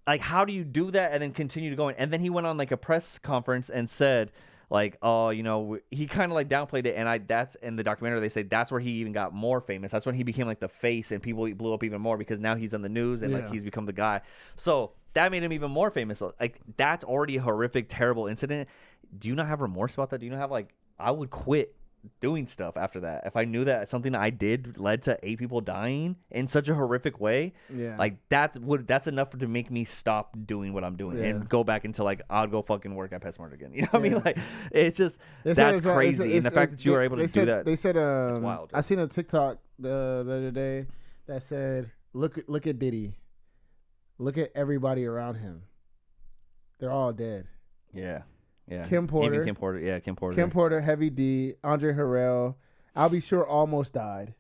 like, how do you do that and then continue to go in? And then he went on like a press conference and said like, oh, you know, he kind of like downplayed it, and that's in the documentary. They say that's where he even got more famous. That's when he became like the face, and people blew up even more because now he's on the news and like he's become the guy. So that made him even more famous. Like that's already a horrific, terrible incident. Do you not have remorse about that? Do you not have like, I would quit doing stuff after that if I knew that something I did led to 8 people dying in such a horrific way? Like that's enough to make me stop doing what I'm doing and go back into like, I'll go fucking work at PetSmart again. You know what I mean? Like it's just that's crazy. And the fact that you were able to do that, they said it's wild. I seen a TikTok the other day that said, look at Diddy, look at everybody around him, they're all dead. Kim Porter. Kim Porter, Heavy D, Andre Harrell, I'll Be Sure almost died.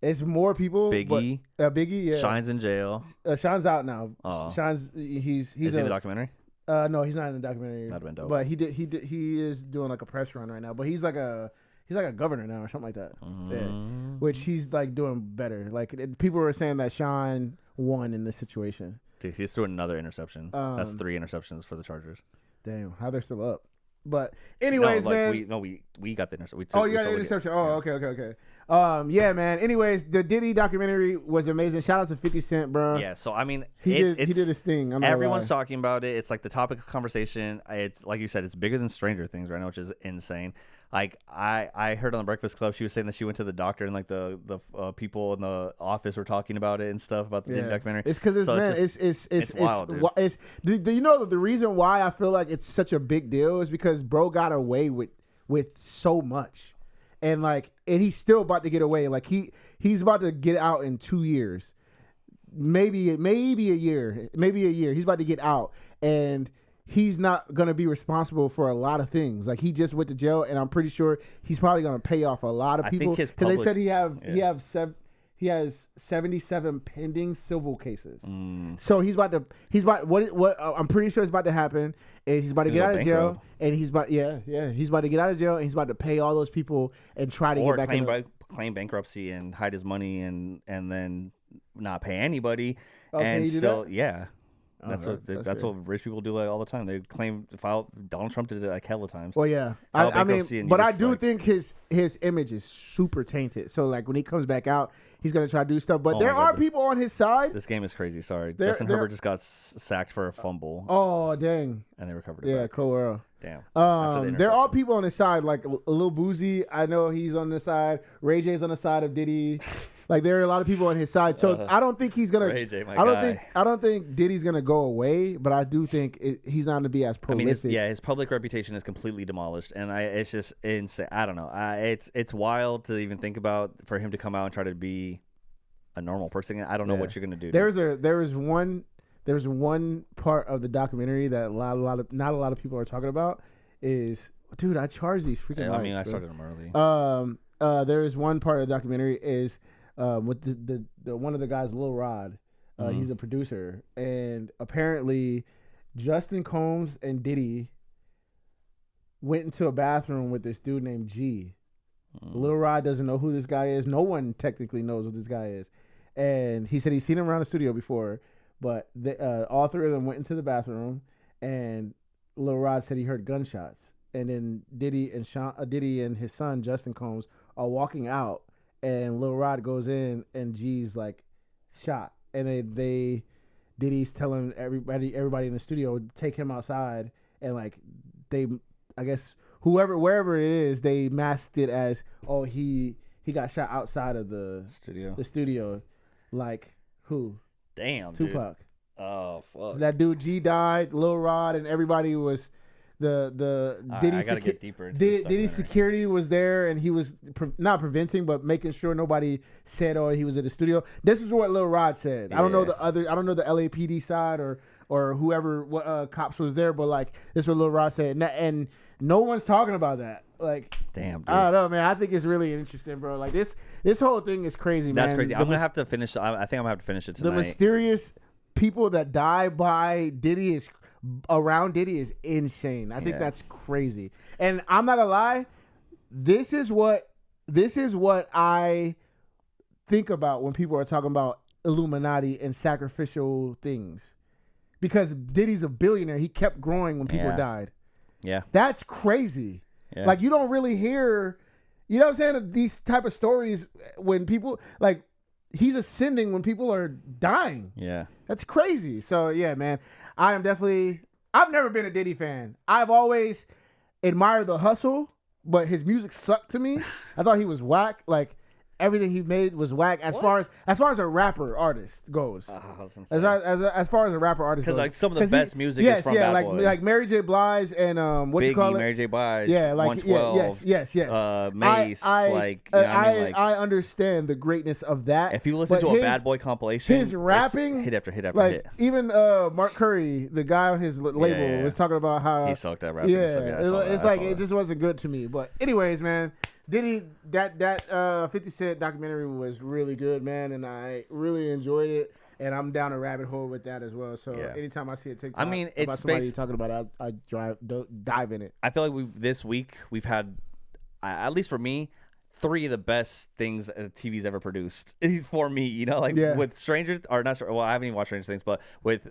It's more people. Biggie. Biggie, yeah. Shine's in jail. Shine's out now. Oh. Shine's he's Is he in the documentary? No, he's not in the documentary. That'd been dope. But he is doing like a press run right now. But he's like a governor now or something like that. Which he's like doing better. Like people were saying that Shine won in this situation. Dude, he's doing another interception. That's 3 interceptions for the Chargers. Damn, how they're still up. But anyways, man. We got the interception. You got the interception. Okay. Yeah, man. Anyways, the Diddy documentary was amazing. Shout out to 50 Cent, bro. Yeah, so I mean, he did his thing. Everyone's talking about it. It's like the topic of conversation. It's like you said, it's bigger than Stranger Things right now, which is insane. Like I heard on the Breakfast Club, she was saying that she went to the doctor and like the people in the office were talking about it and stuff about the Diddy documentary. It's because it's wild, dude. Do you know the reason why I feel like it's such a big deal is because bro got away with so much, and he's still about to get away. Like he's about to get out in 2 years, maybe a year. He's about to get out, and he's not going to be responsible for a lot of things. Like he just went to jail, and I'm pretty sure he's probably going to pay off a lot of people because they said he has 77 pending civil cases. So I'm pretty sure it's about to happen. And he's about to get out of jail, and he's about to get out of jail, and he's about to pay all those people and try to get back claim bankruptcy and hide his money and then not pay anybody and still That's what rich people do like all the time. They file. Donald Trump did it like hella times. Well, yeah, I mean, but I do think his image is super tainted. So like when he comes back out, he's gonna try to do stuff. But there are people on his side. This game is crazy. Sorry, Justin Herbert just got sacked for a fumble. Oh dang! And they recovered it. Yeah, Cole Earl. Damn. There are people on his side, like Lil Boozy. I know he's on the side. Ray J's on the side of Diddy. Like there are a lot of people on his side. So I don't think he's gonna. Ray J, my I don't think Diddy's gonna go away, but I do think he's not gonna be as prolific. I mean, his public reputation is completely demolished, and it's just insane. I don't know. It's wild to even think about for him to come out and try to be a normal person. I don't know what you're gonna do. There was one part of the documentary that not a lot of people are talking about is, dude, I charged these freaking lights. I mean, I started them early. There is one part of the documentary is with the one of the guys, Lil Rod. He's a producer, and apparently Justin Combs and Diddy went into a bathroom with this dude named G. Lil Rod doesn't know who this guy is. No one technically knows who this guy is, and he said he's seen him around the studio before. But all three of them went into the bathroom, and Lil Rod said he heard gunshots. And then Diddy and his son Justin Combs are walking out, and Lil Rod goes in, and G's like shot, and Diddy's telling everybody in the studio take him outside, and like I guess wherever it is, they masked it as he got shot outside of the studio, like who? Damn, Tupac. Dude. Oh fuck. That dude G died. Lil Rod and everybody was the Diddy. I gotta get deeper into Diddy security was there, and he was not preventing, but making sure nobody said, "Oh, he was at the studio." This is what Lil Rod said. Yeah. I don't know the LAPD side or whoever cops was there, but like this is what Lil Rod said, and no one's talking about that. Like, damn, dude. I don't know, man. I think it's really interesting, bro. Like this whole thing is crazy, man. That's crazy. I'm gonna have to finish. I think I'm gonna have to finish it tonight. The mysterious people that die by Diddy around Diddy is insane. I think that's crazy. And I'm not gonna lie, this is what I think about when people are talking about Illuminati and sacrificial things. Because Diddy's a billionaire. He kept growing when people died. Yeah. That's crazy. Yeah. Like, you don't really hear, you know what I'm saying, these type of stories when people, like, he's ascending when people are dying. Yeah. That's crazy. So, yeah, man, I've never been a Diddy fan. I've always admired the hustle, but his music sucked to me. I thought he was whack. Like, everything he made was whack as far as a rapper artist goes. As far as a rapper artist goes. Because like some of the best music is from Bad Boy. like Mary J. Blige and Biggie, Mary J. Blige, like 112, yes. Mace, I understand the greatness of that. If you listen to a Bad Boy compilation, his rapping, hit after hit after like, hit. Even Mark Curry, the guy on his label, was talking about how he sucked at rapping. It just wasn't good to me. But anyways, man. Diddy, that 50 Cent documentary was really good, man, and I really enjoyed it, and I'm down a rabbit hole with that as well. So anytime I see a TikTok about somebody talking about it, I dive in it. I feel like this week we've had, at least for me, 3 of the best things that TV's ever produced for me. You know, like with Stranger, or not. Well, I haven't even watched Stranger Things, but with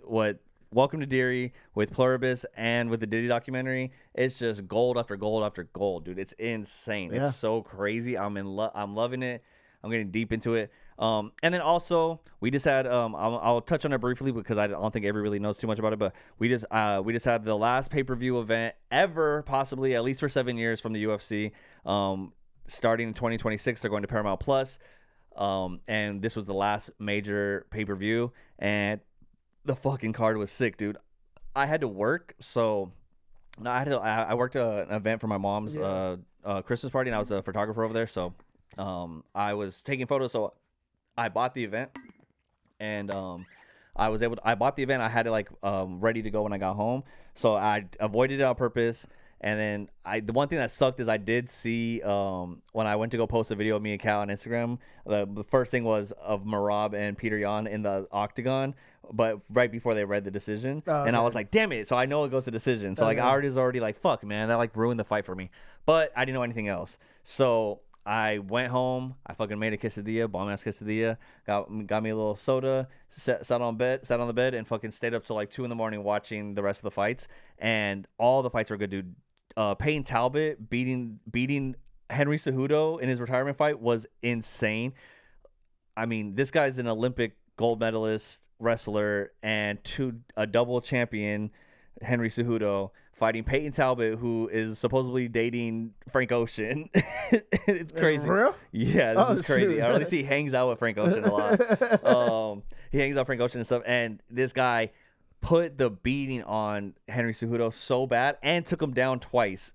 Welcome to Derry, with Pluribus, and with the Diddy documentary, it's just gold after gold after gold, dude. It's insane. Yeah. It's so crazy. I'm loving it. I'm getting deep into it. And then also we just had I'll touch on it briefly because I don't think Avery really knows too much about it, but we just had the last pay-per-view event ever, possibly at least for 7 years, from the UFC. Starting in 2026, they're going to Paramount Plus. And this was the last major pay-per-view, and the fucking card was sick, dude. I had to work, so I worked an event for my mom's Christmas party, and I was a photographer over there. So I was taking photos. So I bought the event, and I bought the event. I had it ready to go when I got home. So I avoided it on purpose. And then the one thing that sucked is I did see when I went to go post a video of me and Cal on Instagram, the first thing was of Marab and Peter Yan in the octagon, but right before they read the decision. And I was like, damn it. So I know it goes to decision. So I was already like, fuck, man, that ruined the fight for me. But I didn't know anything else. So I went home. I fucking made a quesadilla, bomb ass quesadilla. Got me a little soda. Sat on the bed, and fucking stayed up till like 2 a.m. watching the rest of the fights. And all the fights were good, dude. Payne Talbot beating Henry Cejudo in his retirement fight was insane. I mean, this guy's an Olympic gold medalist wrestler and a double champion Henry Cejudo fighting Peyton Talbot, who is supposedly dating Frank Ocean. It's crazy. For real? Yeah, this is crazy. I really see he hangs out with Frank Ocean a lot. He hangs out with Frank Ocean and stuff. And this guy put the beating on Henry Cejudo so bad and took him down twice.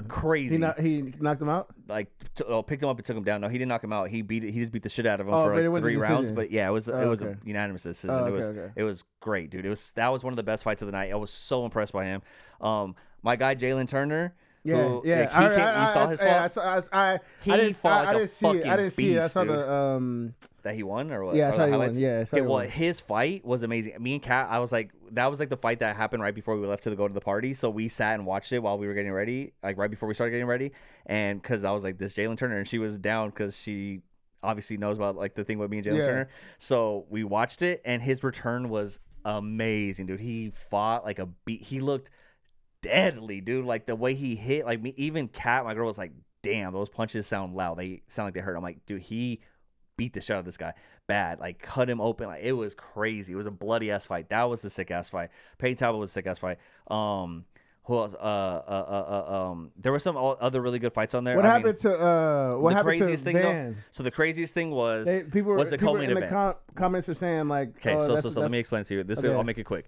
Crazy. He knocked him out? Like picked him up and took him down. No, he didn't knock him out. He just beat the shit out of him for like 3 decision. rounds. But yeah, it was a unanimous decision. It was great, dude. That was one of the best fights of the night. I was so impressed by him. My guy Jalen Turner. You saw his fight. He fought like a fucking beast. I didn't see it. I saw the that he won or what? Yeah, I saw he won. Yeah, his fight was amazing. Me and Kat, I was like, that was like the fight that happened right before we left to go to the party. So we sat and watched it while we were getting ready, like right before we started getting ready. And because I was like, this Jalen Turner, and she was down because she obviously knows about like the thing with me and Jalen Turner. So we watched it, and his return was amazing, dude. He fought like a beat. He looked deadly, dude. Like the way he hit, like me, even Kat, my girl, was like, damn, those punches sound loud. They sound like they hurt. I'm like, dude, he beat the shit out of this guy bad, like cut him open. Like it was crazy. It was a bloody ass fight. That was the sick ass fight. Peyton Talbot was a sick ass fight. Who else? There were some other really good fights on there. What happened to Van? So the craziest thing was people the co-main in event. The comments were saying like, okay, so let me explain to you. I'll make it quick.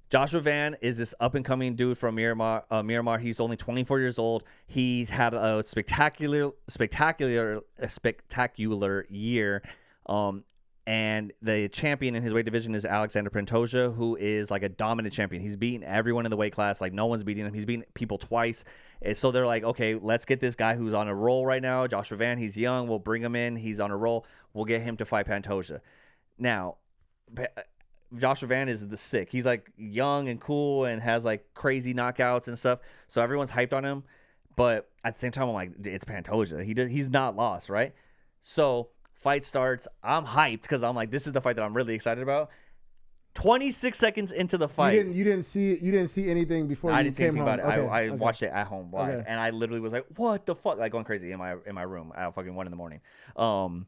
Joshua Van is this up-and-coming dude from Miramar. He's only 24 years old. He's had a spectacular year. And the champion in his weight division is Alexander Pantoja, who is like a dominant champion. He's beaten everyone in the weight class. Like no one's beating him. He's beaten people twice. And so they're like, okay, let's get this guy who's on a roll right now. Joshua Van, he's young. We'll bring him in. He's on a roll. We'll get him to fight Pantoja. Now, Joshua Van is the sick. He's like young and cool and has like crazy knockouts and stuff. So everyone's hyped on him. But at the same time, I'm like, it's Pantoja. He's not lost, right? So fight starts. I'm hyped because I'm like, this is the fight that I'm really excited about. 26 seconds into the fight, you didn't see anything before. I didn't see anything about it. Okay, I watched it at home live, and I literally was like, what the fuck, like going crazy in my room at fucking 1 a.m.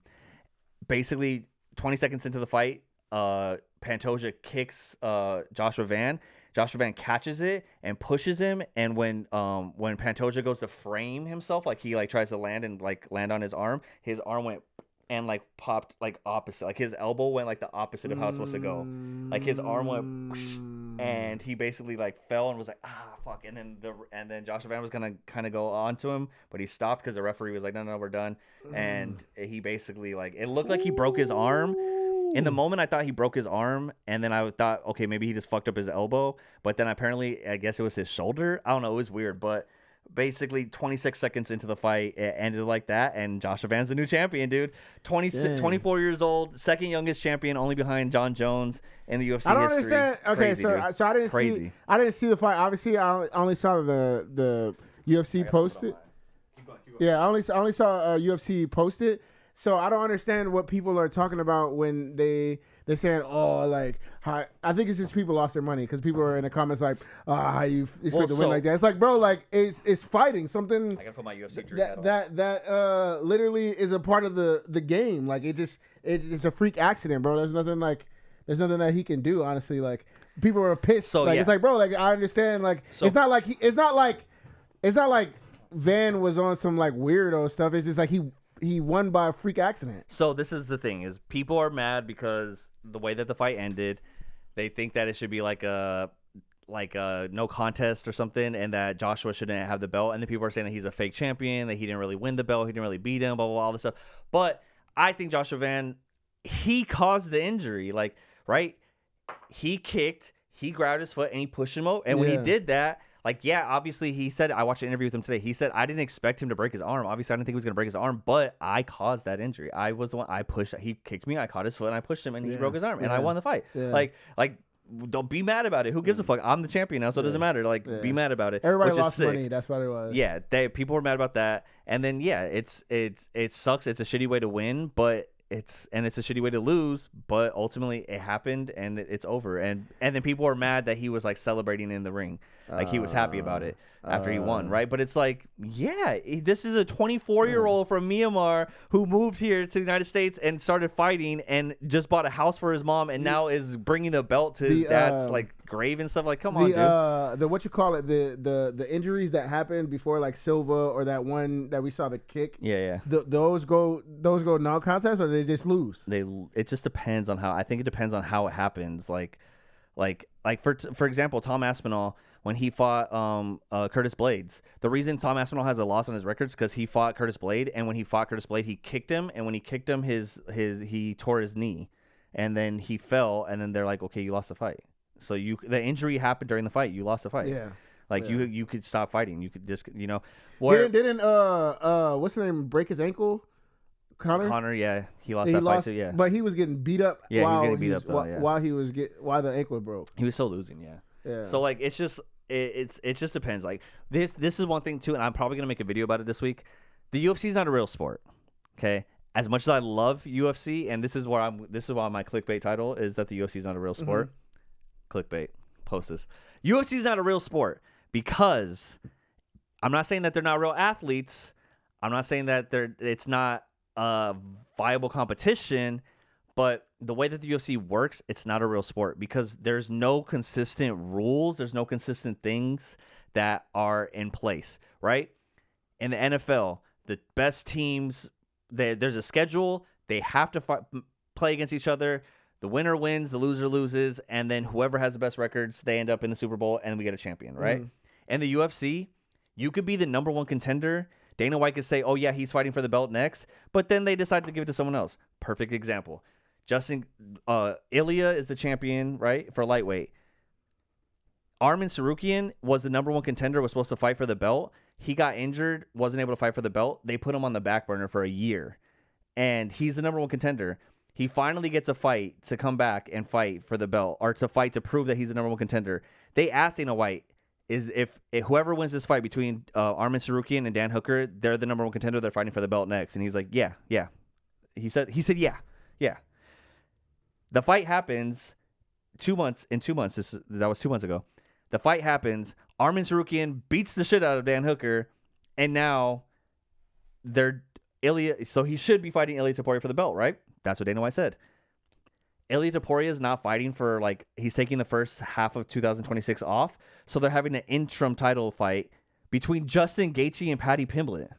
Basically 20 seconds into the fight, Pantoja kicks Joshua Van. Joshua Van catches it and pushes him, and when Pantoja goes to frame himself, like he like tries to land on his arm went and like popped like opposite, like his elbow went like the opposite of how it's supposed to go. Like his arm went and he basically like fell and was like, fuck, and then Joshua Van was gonna kind of go onto him, but he stopped because the referee was like, no, we're done. And he basically like, it looked like he broke his arm. In the moment, I thought he broke his arm, and then I thought, okay, maybe he just fucked up his elbow. But then apparently, I guess it was his shoulder. I don't know. It was weird. But basically, 26 seconds into the fight, it ended like that, and Joshua Van's the new champion, dude. 24 years old, second youngest champion, only behind John Jones in the UFC history. I don't understand. Okay, Crazy, so I didn't see the fight. Obviously, I only saw the UFC posted. Yeah, I only saw UFC posted. So I don't understand what people are talking about when they're saying, oh, like, how, I think it's just people lost their money because people are in the comments like, how you expect to win like that. It's like, bro, like, it's fighting something. I gotta put my UFC drink that literally is a part of the game. Like, it's a freak accident, bro. There's nothing that he can do, honestly. Like, people are pissed. So like, it's like, bro, like, I understand. Like, it's not like Van was on some like weirdo stuff. It's just like he won by a freak accident. So this is the thing: is people are mad because the way that the fight ended, they think that it should be like a no contest or something, and that Joshua shouldn't have the belt. And then people are saying that he's a fake champion, that he didn't really win the belt, he didn't really beat him, blah blah blah, all this stuff. But I think Joshua Van, he caused the injury. Like, right? He kicked, he grabbed his foot, and he pushed him out. And when he did that, like, yeah, obviously he said, I watched an interview with him today. He said, I didn't expect him to break his arm. Obviously, I didn't think he was going to break his arm, but I caused that injury. I was the one, I pushed, he kicked me, I caught his foot, and I pushed him, and he broke his arm, and I won the fight. Yeah. Like, don't be mad about it. Who gives a fuck? I'm the champion now, so it doesn't matter. Like, be mad about it. Everybody lost money. That's what it was. Yeah, people were mad about that. And then, yeah, it sucks. It's a shitty way to win, but it's a shitty way to lose, but ultimately it happened and it's over. And then people were mad that he was like celebrating in the ring. Like he was happy about it after he won, right? But it's like, yeah, this is a 24-year-old from Myanmar who moved here to the United States and started fighting and just bought a house for his mom and now is bringing the belt to his dad's like grave and stuff. Like, come on, dude. The what you call it, the injuries that happened before, like Silva or that one that we saw the kick. Yeah. Those go non-contest, or they just lose. It just depends on how. I think it depends on how it happens. Like for example, Tom Aspinall, when he fought Curtis Blades, the reason Tom Aspinall has a loss on his record is because he fought Curtis Blade, and when he fought Curtis Blade, he kicked him, and when he kicked him, he tore his knee, and then he fell, and then they're like, okay, you lost the fight. So the injury happened during the fight. You lost the fight. Yeah. Like you could stop fighting. You could just Didn't what's his name break his ankle? Connor, yeah, he lost that fight too. Yeah, but he was getting beat up. Yeah, he was getting beat up while the ankle broke. He was still losing. Yeah. So like it just depends. Like this is one thing too, and I'm probably gonna make a video about it this week. The UFC is not a real sport. Okay, as much as I love UFC, and this is why my clickbait title is that the UFC is not a real sport. Clickbait. Post this. UFC is not a real sport because I'm not saying that they're not real athletes. I'm not saying that it's not a viable competition, but the way that the UFC works, it's not a real sport because there's no consistent rules. There's no consistent things that are in place, right? In the NFL, the best teams, there's a schedule. They have to play against each other. The winner wins, the loser loses, and then whoever has the best records, they end up in the Super Bowl, and we get a champion, right? In the UFC, you could be the number one contender. Dana White could say, oh, yeah, he's fighting for the belt next, but then they decide to give it to someone else. Perfect example. Ilya is the champion, right, for lightweight. Arman Tsarukyan was the number one contender, was supposed to fight for the belt. He got injured, wasn't able to fight for the belt. They put him on the back burner for a year, and he's the number one contender. He finally gets a fight to come back and fight for the belt, or to fight to prove that he's the number one contender. They asked Dana White, if whoever wins this fight between Arman Tsarukyan and Dan Hooker, they're the number one contender, they're fighting for the belt next. And he's like, yeah. He said, yeah. The fight happens 2 months. That was 2 months ago. The fight happens. Arman Tsarukyan beats the shit out of Dan Hooker, and now Ilya. So he should be fighting Ilya Topuria for the belt, right? That's what Dana White said. Ilya Topuria is not fighting for, like, he's taking the first half of 2026 off, so they're having an interim title fight between Justin Gaethje and Paddy Pimblett,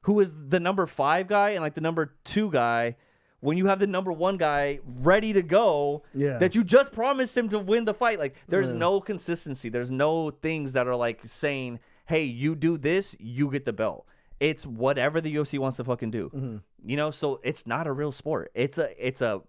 who is the number 5 guy and, like, the number 2 guy, when you have the number 1 guy ready to go, that you just promised him to win the fight. Like, there's no consistency. There's no things that are, like, saying, hey, you do this, you get the belt. It's whatever the UFC wants to fucking do. You know, so it's not a real sport. It's a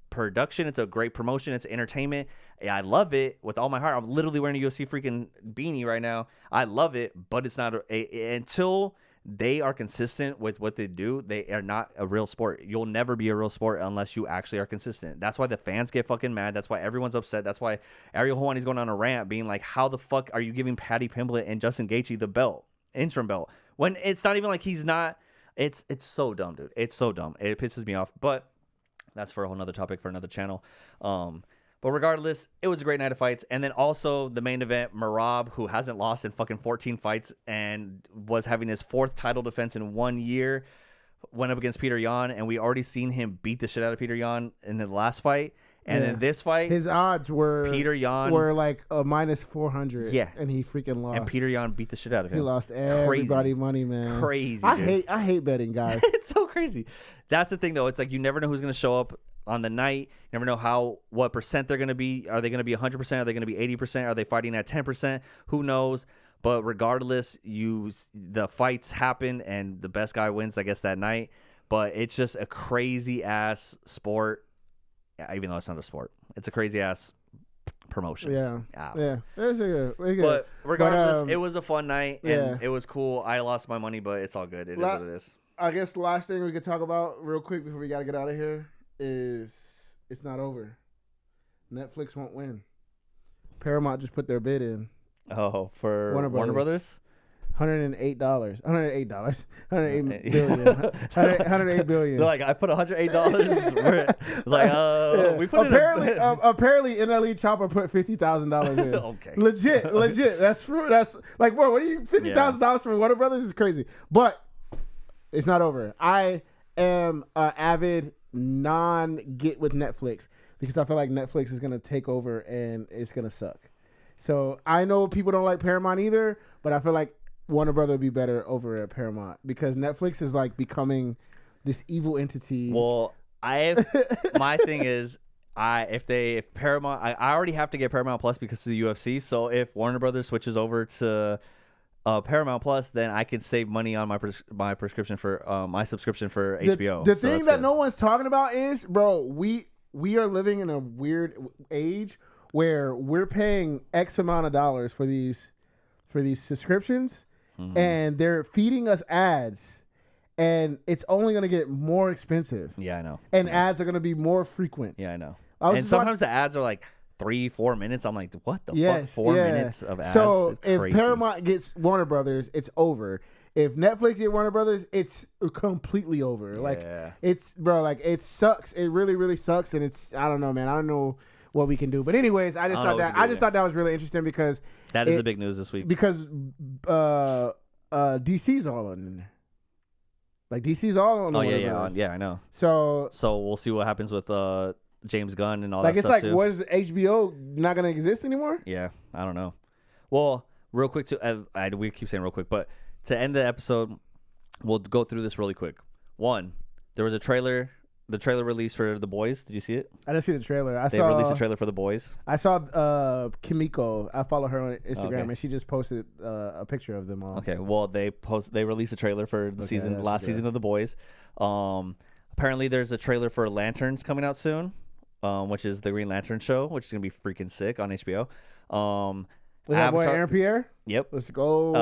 production. It's a great promotion. It's entertainment. I love it with all my heart. I'm literally wearing a UFC freaking beanie right now. I love it, but it's not until they are consistent with what they do. They are not a real sport. You'll never be a real sport unless you actually are consistent. That's why the fans get fucking mad. That's why everyone's upset. That's why Ariel Helwani's going on a rant, being like, "How the fuck are you giving Paddy Pimblett and Justin Gaethje the belt, interim belt, when it's not even like he's not?" It's so dumb, dude. It's so dumb. It pisses me off. But that's for a whole nother topic for another channel. But regardless, it was a great night of fights. And then also the main event, Merab, who hasn't lost in fucking 14 fights and was having his 4th title defense in 1 year, went up against Peter Yan. And we already seen him beat the shit out of Peter Yan in the last fight. And in this fight, his odds were Peter Yan were like a minus 400. Yeah, and he freaking lost. And Peter Yan beat the shit out of him. He lost everybody money, man. Crazy. I hate betting, guys. It's so crazy. That's the thing, though. It's like you never know who's gonna show up on the night. You never know what percent they're gonna be. Are they gonna be 100%? Are they gonna be 80%? Are they fighting at 10%? Who knows? But regardless, the fights happen and the best guy wins, I guess, that night. But it's just a crazy ass sport. Even though it's not a sport, it's a crazy ass promotion. Yeah. It's good. But regardless, it was a fun night and it was cool. I lost my money, but it's all good. It is what it is. I guess the last thing we could talk about real quick before we gotta get out of here is it's not over. Netflix won't win. Paramount just put their bid in. Oh, for Warner Brothers? $108 billion. Like, I put $108. It's like, we put apparently NLE Chopper put $50,000 in. Okay. Legit. That's true. That's like, bro, what are you $50,000 for Warner Brothers is crazy. But it's not over. I am an avid non-get with Netflix. because I feel like Netflix is gonna take over and it's gonna suck. So I know people don't like Paramount either, but I feel like Warner Brother would be better over at Paramount because Netflix is like becoming this evil entity. Well, my thing is, if Paramount, I already have to get Paramount Plus because of the UFC. So if Warner Brothers switches over to Paramount Plus, then I can save money on my prescription for my subscription for HBO. The thing that no one's talking about is, bro, we are living in a weird age where we're paying X amount of dollars for these subscriptions, and they're feeding us ads, and it's only going to get more expensive. Yeah, I know. And ads are going to be more frequent. Yeah, I know. And sometimes the ads are like 3-4 minutes. I'm like, what the fuck? 4 minutes of ads? So if Paramount gets Warner Brothers, it's over. If Netflix get Warner Brothers, it's completely over. Like it's, bro, like it sucks. It really, really sucks. And it's, I don't know, man. I don't know what we can do. But anyways, I just thought that was really interesting because that is the big news this week. Because DC's all in there. Like DC's all on. Oh yeah, I know. So we'll see what happens with James Gunn and all that stuff. Like it's too. was HBO not gonna exist anymore? Yeah, I don't know. Well, real quick we keep saying real quick, but to end the episode, we'll go through this really quick. One, there was a trailer. The trailer released for The Boys. Did you see it? I didn't see the trailer. They released a trailer for The Boys. I saw Kimiko. I follow her on Instagram, and she just posted a picture of them all. Okay, well they released a trailer for the last season of The Boys. Apparently there's a trailer for Lanterns coming out soon, which is the Green Lantern show, which is gonna be freaking sick on HBO. Was that boy Aaron Pierre? Yep. Let's go.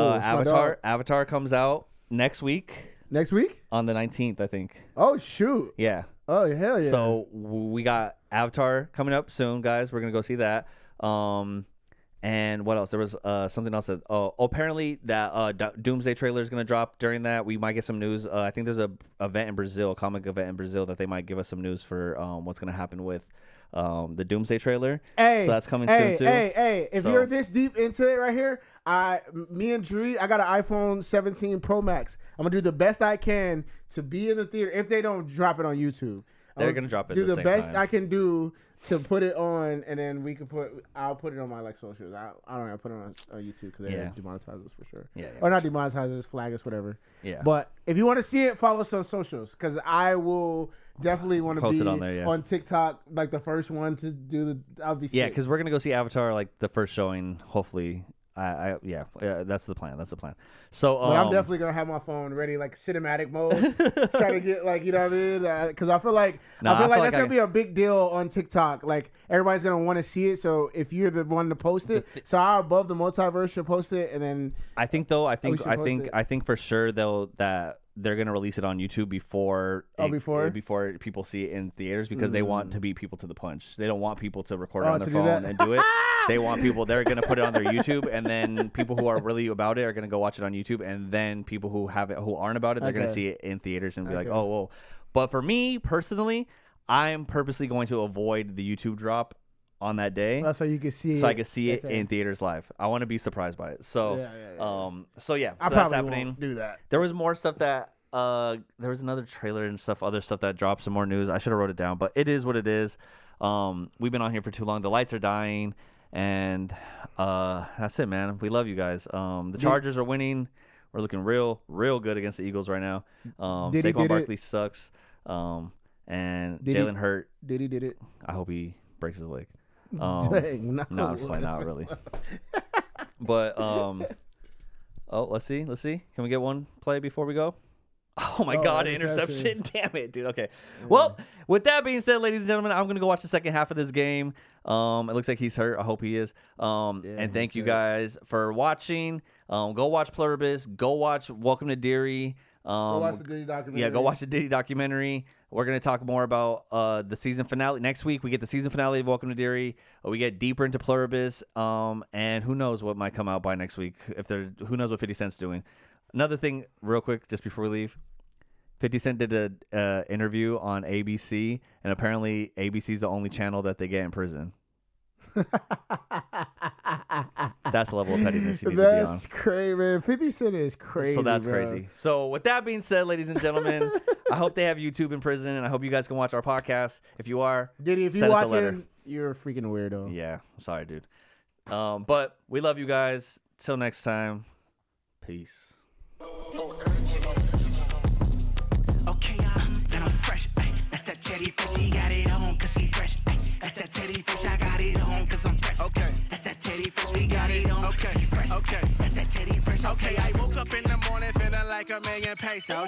Avatar comes out next week. Next week? On the 19th, I think. Oh, shoot. Yeah. Oh, hell yeah. So we got Avatar coming up soon, guys. We're going to go see that. And what else? There was something else that... apparently that Doomsday trailer is going to drop during that. We might get some news. I think there's a event in Brazil, a comic event in Brazil, that they might give us some news for what's going to happen with the Doomsday trailer. Hey, so that's coming soon, too. If you're this deep into it right here, me and Dre, I got an iPhone 17 Pro Max. I'm going to do the best I can to be in the theater if they don't drop it on YouTube. They're going to drop it do at the the same best time. I can do to put it on, and then I'll put it on my socials. I don't know, I'll put it on YouTube because they demonetize us for sure. Or not demonetize us, flag us, whatever. Yeah. But if you want to see it, follow us on socials because I will definitely want to be on TikTok, like the first one to do I'll be sick. Yeah, because we're going to go see Avatar, like the first showing, hopefully. That's the plan. So, but I'm definitely gonna have my phone ready, like cinematic mode, trying to get like, you know what I mean? Because I feel like that's gonna be a big deal on TikTok. Like everybody's gonna want to see it. So if you're the one to post it, so our Above the Multiverse should post it, and then I think for sure though that they're gonna release it on YouTube before people see it in theaters because they want to beat people to the punch. They don't want people to record it on their phone and do it. They want people. They're gonna put it on their YouTube, and then people who are really about it are gonna go watch it on YouTube, and then people who aren't about it, they're gonna see it in theaters and be like, oh, whoa. But for me personally, I'm purposely going to avoid the YouTube drop on that day, so you can see, so I can see it in theaters live. I want to be surprised by it. So, so that's happening. Won't do that. There was more stuff that there was another trailer and other stuff that dropped some more news. I should have wrote it down, but it is what it is. We've been on here for too long. The lights are dying. And that's it, man. We love you guys. The Chargers are winning. We're looking real good against the Eagles right now. Saquon Barkley sucks. And Jalen Hurt. Did it? I hope he breaks his leg. Dang, no, I'm just playing. Not really. But let's see. Can we get one play before we go? Oh my God, interception. Damn it, dude. Okay. Yeah. Well, with that being said, ladies and gentlemen, I'm going to go watch the second half of this game. It looks like he's hurt. I hope he is. And thank you guys for watching. Go watch Pluribus. Go watch Welcome to Derry. Go watch the Diddy documentary. Yeah, go watch the Diddy documentary. We're going to talk more about the season finale. Next week, we get the season finale of Welcome to Derry. We get deeper into Pluribus. And who knows what might come out by next week. Who knows what 50 Cent's doing. Another thing, real quick, just before we leave. 50 Cent did an interview on ABC, and apparently ABC is the only channel that they get in prison. That's the level of pettiness you need to be on. That's crazy, man. 50 Cent is crazy. So that's bro. crazy. So with that being said, ladies and gentlemen, I hope they have YouTube in prison, and I hope you guys can watch our podcast. If you are, Diddy, if you're watching, you're a freaking weirdo. Yeah, I'm sorry, dude. But we love you guys. Till next time, peace. Okay, then I'm fresh. That's that Teddy fish. He got it on 'cause he fresh. That's that Teddy fish. I got it on 'cause I'm fresh. Okay. That's that Teddy fish. We got it on. Okay. Fresh. Okay. That's that Teddy fish. Okay, I woke up in the morning feeling like $1,000,000 pesos.